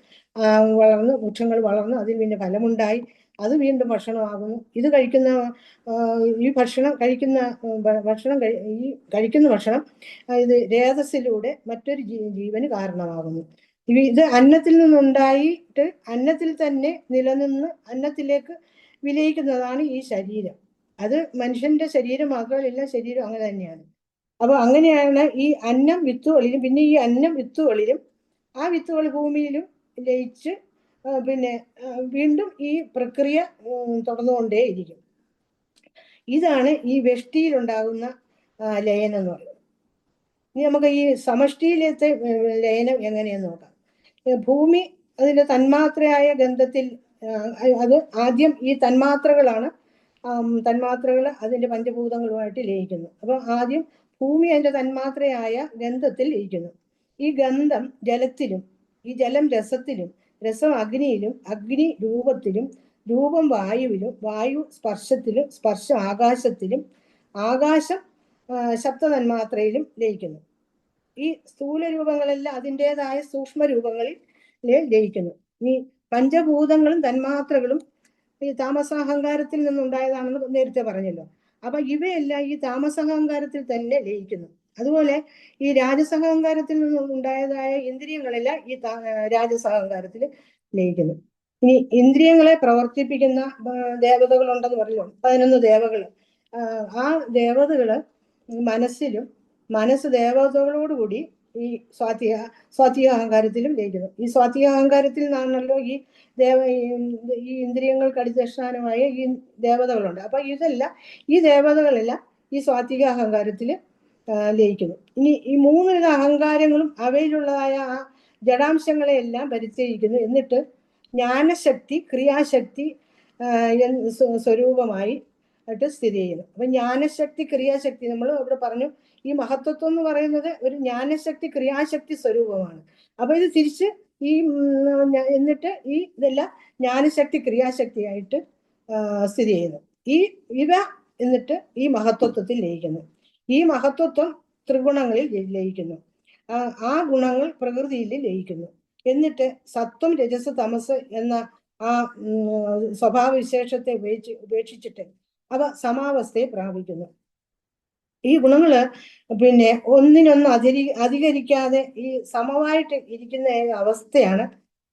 വളർന്ന് വൃക്ഷങ്ങൾ വളർന്ന് അതിൽ പിന്നെ ഫലമുണ്ടായി അത് വീണ്ടും ഭക്ഷണമാകുന്നു. ഇത് കഴിക്കുന്ന ഭക്ഷണം ഇത് രേതസ്സിലൂടെ മറ്റൊരു ജീവന് കാരണമാകുന്നു. ഇത് അന്നത്തിൽ നിന്നുണ്ടായിട്ട് അന്നത്തിൽ തന്നെ നിലനിന്ന് അന്നത്തിലേക്ക് വിലയിക്കുന്നതാണ് ഈ ശരീരം. അത് മനുഷ്യന്റെ ശരീരം മാത്രമല്ല, ശരീരം അങ്ങനെ തന്നെയാണ്. അപ്പൊ അങ്ങനെയാണ് ഈ അന്നം വിത്തുകളിലും, പിന്നെ ഈ അന്നം വിത്തുകളിലും ആ വിത്തുകൾ ഭൂമിയിലും ലയിച്ച് പിന്നെ വീണ്ടും ഈ പ്രക്രിയ തുടർന്നുകൊണ്ടേയിരിക്കും. ഇതാണ് ഈ വ്യഷ്ടിയിലുണ്ടാകുന്ന ലയനം എന്ന് പറയുന്നത്. ഇനി നമുക്ക് ഈ സമഷ്ടിയിലത്തെ ലയനം എങ്ങനെയെന്ന് നോക്കാം. ഭൂമി അതിന്റെ തന്മാത്രയായ ഗന്ധത്തിൽ അത് ആദ്യം ഈ തന്മാത്രകൾ അതിന്റെ പഞ്ചഭൂതങ്ങളുമായിട്ട് ലയിക്കുന്നു. അപ്പൊ ആദ്യം ഭൂമി അതിന്റെ തന്മാത്രയായ ഗന്ധത്തിൽ ലയിക്കുന്നു. ഈ ഗന്ധം ജലത്തിലും, ഈ ജലം രസത്തിലും, രസം അഗ്നിയിലും, അഗ്നി രൂപത്തിലും, രൂപം വായുവിലും, വായു സ്പർശത്തിലും, സ്പർശം ആകാശത്തിലും, ആകാശം ശബ്ദ തന്മാത്രയിലും ലയിക്കുന്നു. ഈ സ്ഥൂല രൂപങ്ങളെല്ലാം അതിൻ്റെതായ സൂക്ഷ്മ രൂപങ്ങളിൽ ലയിക്കുന്നു. ഈ പഞ്ചഭൂതങ്ങളും തന്മാത്രകളും ഈ താമസാഹങ്കാരത്തിൽ നിന്നുണ്ടായതാണെന്ന് നേരത്തെ പറഞ്ഞല്ലോ. അപ്പൊ ഇവയെല്ലാം ഈ താമസാഹങ്കാരത്തിൽ തന്നെ ലയിക്കുന്നു. അതുപോലെ ഈ രാജസഹങ്കാരത്തിൽ നിന്നും ഉണ്ടായതായ ഇന്ദ്രിയങ്ങളെല്ലാം ഈ രാജസഹങ്കാരത്തിൽ ലയിക്കുന്നു. ഇനി ഇന്ദ്രിയങ്ങളെ പ്രവർത്തിപ്പിക്കുന്ന ദേവതകളുണ്ടെന്ന് പറഞ്ഞല്ലോ, 11 ദേവകൾ. ആ ദേവതകള് മനസ്സ് ദേവതകളോടുകൂടി ഈ സ്വാത്വിക അഹങ്കാരത്തിലും ലയിക്കുന്നു. ഈ സ്വാത്വിക അഹങ്കാരത്തിൽ നിന്നാണല്ലോ ഈ ഇന്ദ്രിയങ്ങൾക്ക് അടിസ്ഥാനമായ ഈ ദേവതകളുണ്ട്. അപ്പൊ ഈ ദേവതകളെല്ലാം ഈ സ്വാത്വിക അഹങ്കാരത്തിൽ ലയിക്കുന്നു. ഇനി ഈ 3 വിധ അഹങ്കാരങ്ങളും അവയിലുള്ളതായ ആ ജഡാംശങ്ങളെയെല്ലാം പരിത്യജിക്കുന്നു. എന്നിട്ട് ജ്ഞാനശക്തി, ക്രിയാശക്തി സ്വരൂപമായി ആയിട്ട് സ്ഥിതി ചെയ്യുന്നു. അപ്പൊ ജ്ഞാനശക്തി, ക്രിയാശക്തി നമ്മൾ ഇവിടെ പറഞ്ഞു. ഈ മഹത്വത്വം എന്ന് പറയുന്നത് ഒരു ജ്ഞാനശക്തി, ക്രിയാശക്തി സ്വരൂപമാണ്. അപ്പൊ ഇത് തിരിച്ച് എന്നിട്ട് ഇതെല്ലാം ജ്ഞാനശക്തി, ക്രിയാശക്തിയായിട്ട് സ്ഥിതി ചെയ്യുന്നു. ഇവ എന്നിട്ട് ഈ മഹത്വത്വത്തിൽ ലയിക്കുന്നു. ഈ മഹത്വത്വം ത്രിഗുണങ്ങളിൽ ലയിക്കുന്നു. ആ ഗുണങ്ങൾ പ്രകൃതിയിൽ ലയിക്കുന്നു. എന്നിട്ട് സത്വം, രജസ്, തമസ് എന്ന ആ സ്വഭാവ വിശേഷത്തെ ഉപേക്ഷിച്ചിട്ട് അവ സമാവസ്ഥയെ പ്രാപിക്കുന്നു. ഈ ഗുണങ്ങള് പിന്നെ ഒന്നിനൊന്ന് അധികരിക്കാതെ ഈ സമമായിട്ട് ഇരിക്കുന്ന അവസ്ഥയാണ്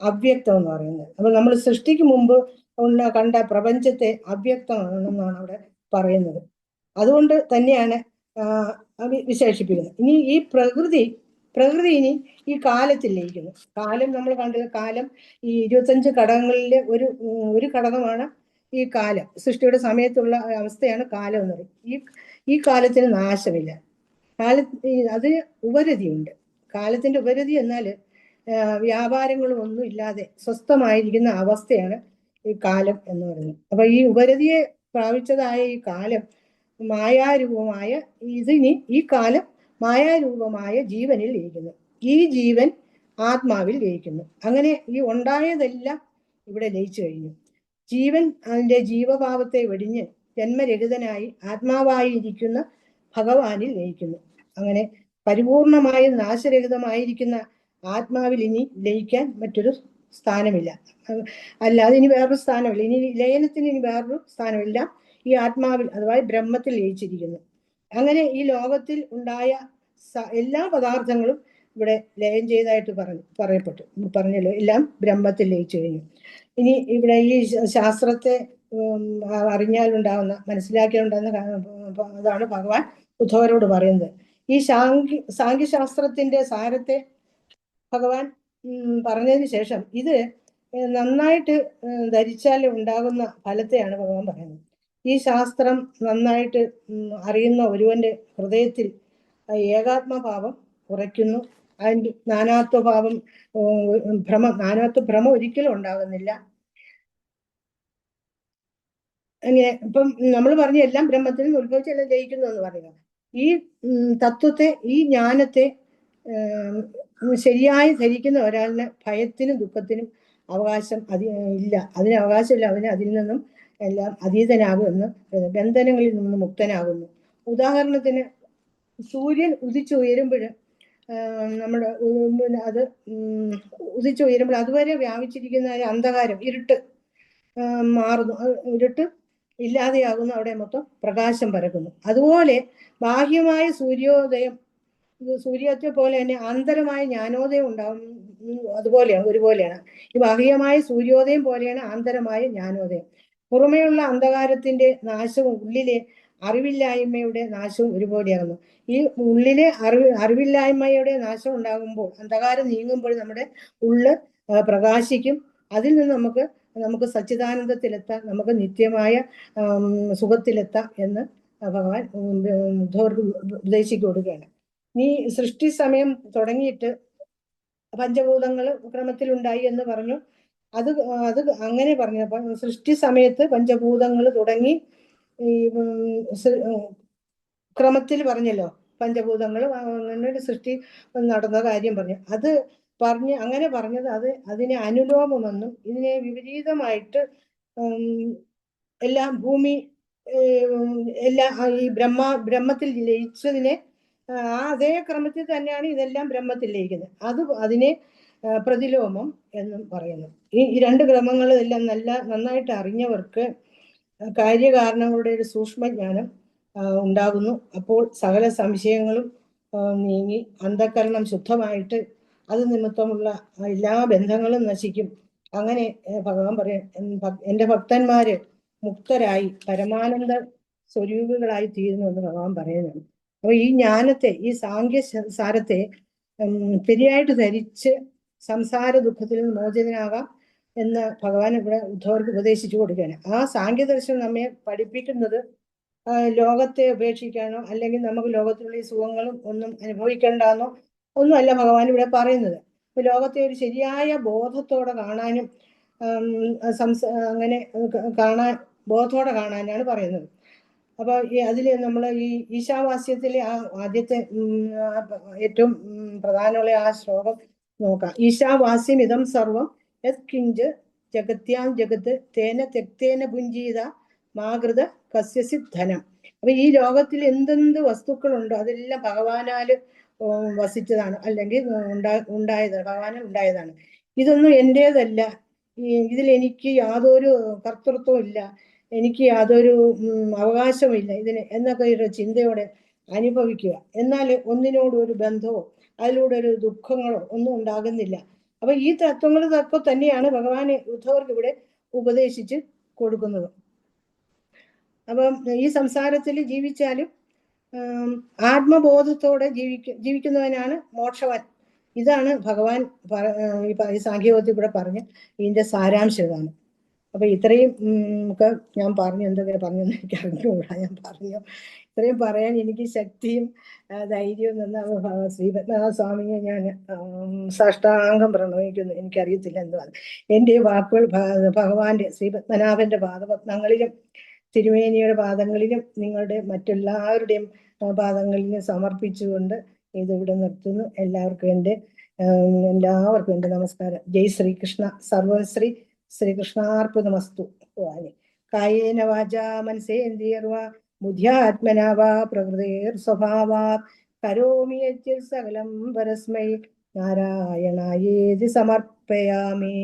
അവ്യക്തം എന്ന് പറയുന്നത്. അപ്പൊ നമ്മൾ സൃഷ്ടിക്ക് മുമ്പ് കണ്ട പ്രപഞ്ചത്തെ അവ്യക്തമാണെന്നാണ് അവിടെ പറയുന്നത്. അതുകൊണ്ട് തന്നെയാണ് വിശേഷിപ്പിക്കുന്നത്. ഇനി ഈ പ്രകൃതി ഇനി ഈ കാലത്തിൽ ലയിക്കുന്നു. കാലം നമ്മൾ കണ്ടത്, കാലം ഈ 25 ഘടകങ്ങളിലെ ഒരു ഘടകമാണ് ഈ കാലം. സൃഷ്ടിയുടെ സമയത്തുള്ള അവസ്ഥയാണ് കാലം എന്ന് പറയും. ഈ കാലത്തിന് നാശമില്ല. അതിന് ഉപരതിയുണ്ട്. കാലത്തിന്റെ ഉപരതി എന്നാൽ വ്യാപാരങ്ങളും ഒന്നും ഇല്ലാതെ സ്വസ്ഥമായിരിക്കുന്ന അവസ്ഥയാണ് ഈ കാലം എന്ന് പറയുന്നത്. അപ്പൊ ഈ ഉപരതിയെ പ്രാപിച്ചതായ ഈ കാലം മായാരൂപമായ ഈ കാലം മായാരൂപമായ ജീവനിൽ ലയിക്കുന്നു. ഈ ജീവൻ ആത്മാവിൽ ലയിക്കുന്നു. അങ്ങനെ ഈ ഉണ്ടായതെല്ലാം ഇവിടെ ലയിച്ചു കഴിഞ്ഞു. ജീവൻ അതിന്റെ ജീവഭാവത്തെ വെടിഞ്ഞ് ജന്മരഹിതനായി ആത്മാവായിരിക്കുന്ന ഭഗവാനിൽ ലയിക്കുന്നു. അങ്ങനെ പരിപൂർണമായും നാശരഹിതമായിരിക്കുന്ന ആത്മാവിൽ ഇനി ലയിക്കാൻ മറ്റൊരു സ്ഥാനമില്ല. അല്ലാതെ ഇനി വേറൊരു സ്ഥാനമില്ല. ഇനി ലയനത്തിന് ഇനി വേറൊരു സ്ഥാനമില്ല. ഈ ആത്മാവിൽ അഥവാ ബ്രഹ്മത്തിൽ ലയിച്ചിരിക്കുന്നു. അങ്ങനെ ഈ ലോകത്തിൽ ഉണ്ടായ എല്ലാ പദാർത്ഥങ്ങളും ഇവിടെ ലയം ചെയ്തതായിട്ട് പറഞ്ഞല്ലോ. എല്ലാം ബ്രഹ്മത്തിൽ ലയിച്ചു കഴിഞ്ഞു. ഇനി ഇവിടെ ഈ ശാസ്ത്രത്തെ മനസ്സിലാക്കിയാലുണ്ടാകുന്ന അതാണ് ഭഗവാൻ ഉദ്ധവരോട് പറയുന്നത്. ഈ സാഖ്യശാസ്ത്രത്തിന്റെ സാരത്തെ ഭഗവാൻ പറഞ്ഞതിന് ശേഷം ഇത് നന്നായിട്ട് ധരിച്ചാൽ ഉണ്ടാകുന്ന ഫലത്തെയാണ് ഭഗവാൻ പറയുന്നത്. ഈ ശാസ്ത്രം നന്നായിട്ട് അറിയുന്ന ഒരുവന്റെ ഹൃദയത്തിൽ ഏകാത്മഭാവം കുറയ്ക്കുന്നു. അതിൻ്റെ നാനാത്വഭാവം ഭ്രമം ഒരിക്കലും ഉണ്ടാകുന്നില്ല. അങ്ങനെ ഇപ്പം നമ്മൾ പറഞ്ഞ എല്ലാം ബ്രഹ്മത്തിൽ നിന്ന് ഉത്ഭവിച്ച് എല്ലാം ജയിക്കുന്നു എന്ന് പറയുക. ഈ തത്വത്തെ, ഈ ജ്ഞാനത്തെ ശരിയായി ധരിക്കുന്ന ഒരാളിന് ഭയത്തിനും ദുഃഖത്തിനും അവകാശം ഇല്ല. അതിന് അവകാശമില്ല. അവന് അതിൽ നിന്നും എല്ലാം അതീതനാകുമെന്ന്, ബന്ധനങ്ങളിൽ നിന്ന് മുക്തനാകുന്നു. ഉദാഹരണത്തിന് സൂര്യൻ ഉദിച്ചുയരുമ്പോൾ നമ്മുടെ അത് ഉദിച്ചുയരുമ്പോൾ അതുവരെ വ്യാപിച്ചിരിക്കുന്ന അന്ധകാരം, ഇരുട്ട് മാറുന്നു. ഇരുട്ട് ഇല്ലാതെയാകുന്നു. അവിടെ മൊത്തം പ്രകാശം പരക്കുന്നു. അതുപോലെ ബാഹ്യമായ സൂര്യോദയത്തെ പോലെ തന്നെ ആന്തരമായ ജ്ഞാനോദയം ഉണ്ടാകും. ഒരുപോലെയാണ്. ഈ ബാഹ്യമായ സൂര്യോദയം പോലെയാണ് ആന്തരമായ ജ്ഞാനോദയം. പുറമേയുള്ള അന്ധകാരത്തിന്റെ നാശവും ഉള്ളിലെ അറിവില്ലായ്മയുടെ നാശവും ഒരുപോലെയാകുന്നു. ഈ ഉള്ളിലെ അറിവില്ലായ്മയുടെ നാശം ഉണ്ടാകുമ്പോൾ, അന്ധകാരം നീങ്ങുമ്പോൾ നമ്മുടെ ഉള്ള് പ്രകാശിക്കും. അതിൽ നിന്ന് നമുക്ക് സച്ചിദാനന്ദത്തിലെത്താം, നമുക്ക് നിത്യമായ സുഖത്തിലെത്താം എന്ന് ഭഗവാൻ ഉപദേശിച്ചു കൊടുക്കുകയാണ്. ഈ സൃഷ്ടി സമയം തുടങ്ങിയിട്ട് പഞ്ചഭൂതങ്ങൾ ക്രമത്തിലുണ്ടായി എന്ന് പറഞ്ഞു. അത് അങ്ങനെ പറഞ്ഞു. അപ്പൊ സൃഷ്ടി സമയത്ത് പഞ്ചഭൂതങ്ങൾ തുടങ്ങി ഈ ക്രമത്തിൽ പറഞ്ഞല്ലോ. പഞ്ചഭൂതങ്ങൾ അങ്ങനെ ഒരു സൃഷ്ടി നടന്ന കാര്യം പറഞ്ഞു. അങ്ങനെ പറഞ്ഞത് അതിനെ അനുലോമമെന്നും ഇതിനെ വിപരീതമായിട്ട് എല്ലാം ഭൂമി ഈ ബ്രഹ്മത്തിൽ ലയിച്ചതിനെ അതേ ക്രമത്തിൽ തന്നെയാണ് ഇതെല്ലാം ബ്രഹ്മത്തിൽ ലയിക്കുന്നത്. അതിനെ പ്രതിലോമം എന്നും പറയുന്നു. ഈ രണ്ട് ക്രമങ്ങൾ എല്ലാം നന്നായിട്ട് അറിഞ്ഞവർക്ക് കാര്യകാരണങ്ങളുടെ ഒരു സൂക്ഷ്മജ്ഞാനം ഉണ്ടാകുന്നു. അപ്പോൾ സകല സംശയങ്ങളും നീങ്ങി അന്ധകരണം ശുദ്ധമായിട്ട് അത് നിമിത്തമുള്ള എല്ലാ ബന്ധങ്ങളും നശിക്കും. അങ്ങനെ ഭഗവാൻ പറയാം, എൻ്റെ ഭക്തന്മാര് മുക്തരായി പരമാനന്ദ സ്വരൂപികളായി തീരുന്നു എന്ന് ഭഗവാൻ പറയുന്നുണ്ട്. അപ്പൊ ഈ ജ്ഞാനത്തെ, ഈ സാരത്തെ ശരിയായിട്ട് ധരിച്ച് സംസാര ദുഃഖത്തിൽ നിന്ന് മോചിതനാകാം എന്ന് ഭഗവാൻ ഇവിടെ ഉദ്ധവർക്ക് ഉപദേശിച്ചു കൊടുക്കുകയാണ്. ആ സാങ്കേദർശനം നമ്മെ പഠിപ്പിക്കുന്നത് ലോകത്തെ ഉപേക്ഷിക്കാനോ അല്ലെങ്കിൽ നമുക്ക് ലോകത്തിലുള്ള ഈ സുഖങ്ങളും ഒന്നും അനുഭവിക്കേണ്ടെന്നോ ഒന്നുമല്ല ഭഗവാൻ ഇവിടെ പറയുന്നത്. ഇപ്പൊ ലോകത്തെ ഒരു ശരിയായ ബോധത്തോടെ കാണാനും അങ്ങനെ ബോധത്തോടെ കാണാനാണ് പറയുന്നത്. അപ്പൊ അതിൽ നമ്മൾ ഈ ഈശാവാസ്യത്തിലെ ആ ആദ്യത്തെ ഏറ്റവും പ്രധാനമുള്ള ആ ശ്ലോകം നോക്കാം. ഈശാവാസ്യം ഇതം സർവം യത്കിഞ്ച് ജഗത്യാം ജഗത്ത് തേന തെക്തേന പുഞ്ചീത മാകൃത കസ്യസി ധനം. അപ്പൊ ഈ ലോകത്തിൽ എന്തെന്ത് വസ്തുക്കളുണ്ടോ അതെല്ലാം ഭഗവാനാല് വസിച്ചതാണ്, അല്ലെങ്കിൽ ഉണ്ടായതാണ്, ഭഗവാന് ഉണ്ടായതാണ്. ഇതൊന്നും എന്റേതല്ല, ഇതിൽ എനിക്ക് യാതൊരു കർത്തൃത്വം ഇല്ല, എനിക്ക് യാതൊരു അവകാശമില്ല ഇതിന് എന്നൊക്കെ ഒരു ചിന്തയോടെ അനുഭവിക്കുക. എന്നാൽ ഒന്നിനോട് ഒരു ബന്ധമോ അതിലൂടെ ഒരു ദുഃഖങ്ങളോ ഒന്നും ഉണ്ടാകുന്നില്ല. അപ്പൊ ഈ തത്വങ്ങളൊക്കെ തന്നെയാണ് ഭഗവാൻ ഉദ്ധവർക്ക് ഇവിടെ ഉപദേശിച്ച് കൊടുക്കുന്നത്. അപ്പം ഈ സംസാരത്തിൽ ജീവിച്ചാലും ആത്മബോധത്തോടെ ജീവിക്കുന്നവനാണ് മോക്ഷവാൻ. ഇതാണ് ഭഗവാൻ ഈ സാഖ്യയോഗത്തിൽ കൂടെ പറഞ്ഞ് ഇതിന്റെ സാരാംശം ഇതാണ്. അപ്പൊ ഇത്രയും ഒക്കെ ഞാൻ പറഞ്ഞു. എന്തൊക്കെ പറഞ്ഞെന്ന് എനിക്ക് അറിഞ്ഞുകൂടാ. ഞാൻ പറഞ്ഞു ഇത്രയും പറയാൻ എനിക്ക് ശക്തിയും ധൈര്യവും തന്ന ശ്രീപത്മനാഭ സ്വാമിയെ ഞാൻ സാഷ്ടാംഗം പ്രണമിക്കുന്നു. എനിക്കറിയത്തില്ല എന്തുവാണ് എൻ്റെ വാക്കുകൾ ഭഗവാന്റെ ശ്രീപത്മനാഭന്റെ പാദപത്മങ്ങളിലും തിരുമേനിയുടെ പാദങ്ങളിലും നിങ്ങളുടെ മറ്റെല്ലാവരുടെയും പാദങ്ങളിലും സമർപ്പിച്ചുകൊണ്ട് ഇതിവിടെ നിർത്തുന്നു. എല്ലാവർക്കും എൻ്റെ നമസ്കാരം. ജയ് ശ്രീകൃഷ്ണ. സർവശ്രീ ശ്രീകൃഷ്ണാർപ്പണമസ്തു. കായേന വാചാ മനസേന്ദ്രിയർവാ ബുദ്ധ്യാത്മനാ വാ പ്രകൃതേർ സ്വഭാവാത് കരോമി യജ്ഞ സകലം പരസ്മൈ നാരായണായേതി സമർപ്പയാമി.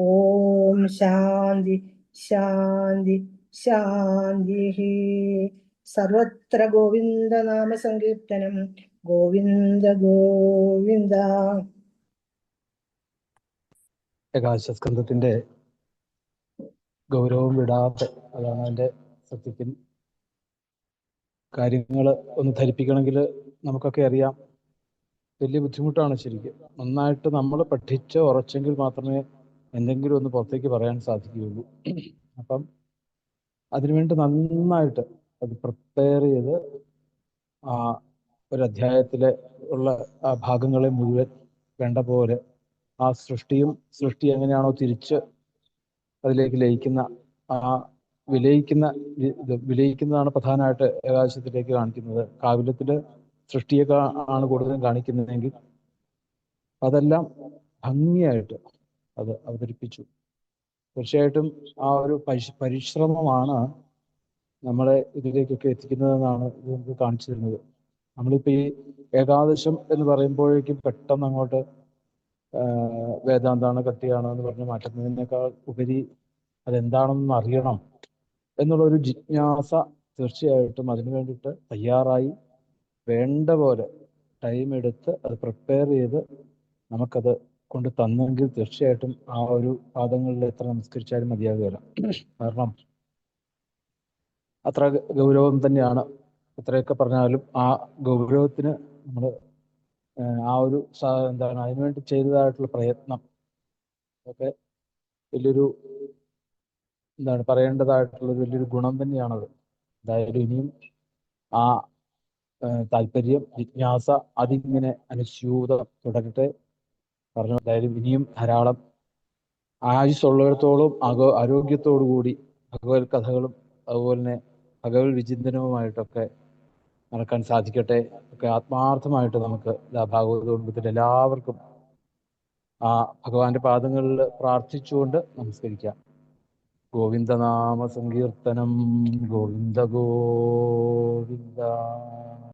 ഓം ശാന്തി ശാന്തി ശാന്തി. സർവത്ര ഗോവിന്ദ നാമ സങ്കീർത്തനം. ഗോവിന്ദ ഗോവിന്ദ. ഏകാദശസ്കന്ധത്തിന്റെ ഗൗരവം വിടാതെ, അതാണ് അതിന്റെ സത്യത്തിൽ. കാര്യങ്ങൾ ഒന്ന് ധരിപ്പിക്കണമെങ്കിൽ നമുക്കൊക്കെ അറിയാം, വലിയ ബുദ്ധിമുട്ടാണ് ശരിക്കും. നന്നായിട്ട് നമ്മൾ പഠിച്ച് ഉറച്ചെങ്കിൽ മാത്രമേ എന്തെങ്കിലും ഒന്ന് പുറത്തേക്ക് പറയാൻ സാധിക്കുകയുള്ളൂ. അപ്പം അതിനുവേണ്ടി നന്നായിട്ട് അത് പ്രിപ്പയർ ചെയ്ത് ആ ഒരു അധ്യായത്തിലെ ഉള്ള ആ ഭാഗങ്ങളെ മുഴുവൻ വേണ്ട പോലെ ആ സൃഷ്ടി എങ്ങനെയാണോ തിരിച്ച് അതിലേക്ക് ലയിക്കുന്ന, ആ വിലയിക്കുന്നതാണ് പ്രധാനമായിട്ട് ഏകാദശത്തിലേക്ക് കാണിക്കുന്നത്. കാവ്യത്തില് സൃഷ്ടിയെ ആണ് കൂടുതലും കാണിക്കുന്നതെങ്കിൽ അതെല്ലാം ഭംഗിയായിട്ട് അത് അവതരിപ്പിച്ചു. തീർച്ചയായിട്ടും ആ ഒരു പരിശ്രമമാണ് നമ്മളെ ഇതിലേക്കൊക്കെ എത്തിക്കുന്നതെന്നാണ് ഇത് നമുക്ക് കാണിച്ചു തരുന്നത്. നമ്മളിപ്പോൾ ഈ ഏകാദശം എന്ന് പറയുമ്പോഴേക്കും പെട്ടെന്ന് അങ്ങോട്ട് വേദാന്താണ് കട്ടിയാണോ എന്ന് പറഞ്ഞ് മാറ്റുന്നതിനേക്കാൾ ഉപരി അതെന്താണെന്ന് അറിയണം എന്നുള്ളൊരു ജിജ്ഞാസ തീർച്ചയായിട്ടും അതിനു വേണ്ടിയിട്ട് തയ്യാറായി വേണ്ട പോലെ ടൈം എടുത്ത് അത് പ്രിപ്പയർ ചെയ്ത് നമുക്കത് കൊണ്ട് തന്നെങ്കിൽ തീർച്ചയായിട്ടും ആ ഒരു പാദങ്ങളിൽ എത്ര നമസ്കരിച്ചാലും മതിയാകുകയില്ല. കാരണം അത്ര ഗൗരവം തന്നെയാണ്. എത്രയൊക്കെ പറഞ്ഞാലും ആ ഗൗരവത്തിന് നമ്മൾ ആ ഒരു എന്താണ് അതിനുവേണ്ടി ചെയ്തതായിട്ടുള്ള പ്രയത്നം ഒക്കെ വലിയൊരു പറയേണ്ടതായിട്ടുള്ളൊരു വലിയൊരു ഗുണം തന്നെയാണത്. എന്തായാലും ഇനിയും ആ താല്പര്യം, ജിജ്ഞാസ അതിങ്ങനെ അനുസ്യൂതം തുടരട്ടെ. പറഞ്ഞു എന്തായാലും ഇനിയും ധാരാളം ആയുസ്സുള്ളിടത്തോളം ആരോഗ്യത്തോടു കൂടി ഭഗവത് കഥകളും അതുപോലെ തന്നെ ഭഗവത് വിചിന്തനവുമായിട്ടൊക്കെ നടക്കാൻ സാധിക്കട്ടെ. ഒക്കെ ആത്മാർത്ഥമായിട്ട് നമുക്ക് ഭാഗവത കുടുംബത്തിൽ എല്ലാവർക്കും ആ ഭഗവാന്റെ പാദങ്ങളിൽ പ്രാർത്ഥിച്ചുകൊണ്ട് നമസ്കരിക്കാം. ഗോവിന്ദനാമ സങ്കീർത്തനം. ഗോവിന്ദ ഗോവിന്ദ.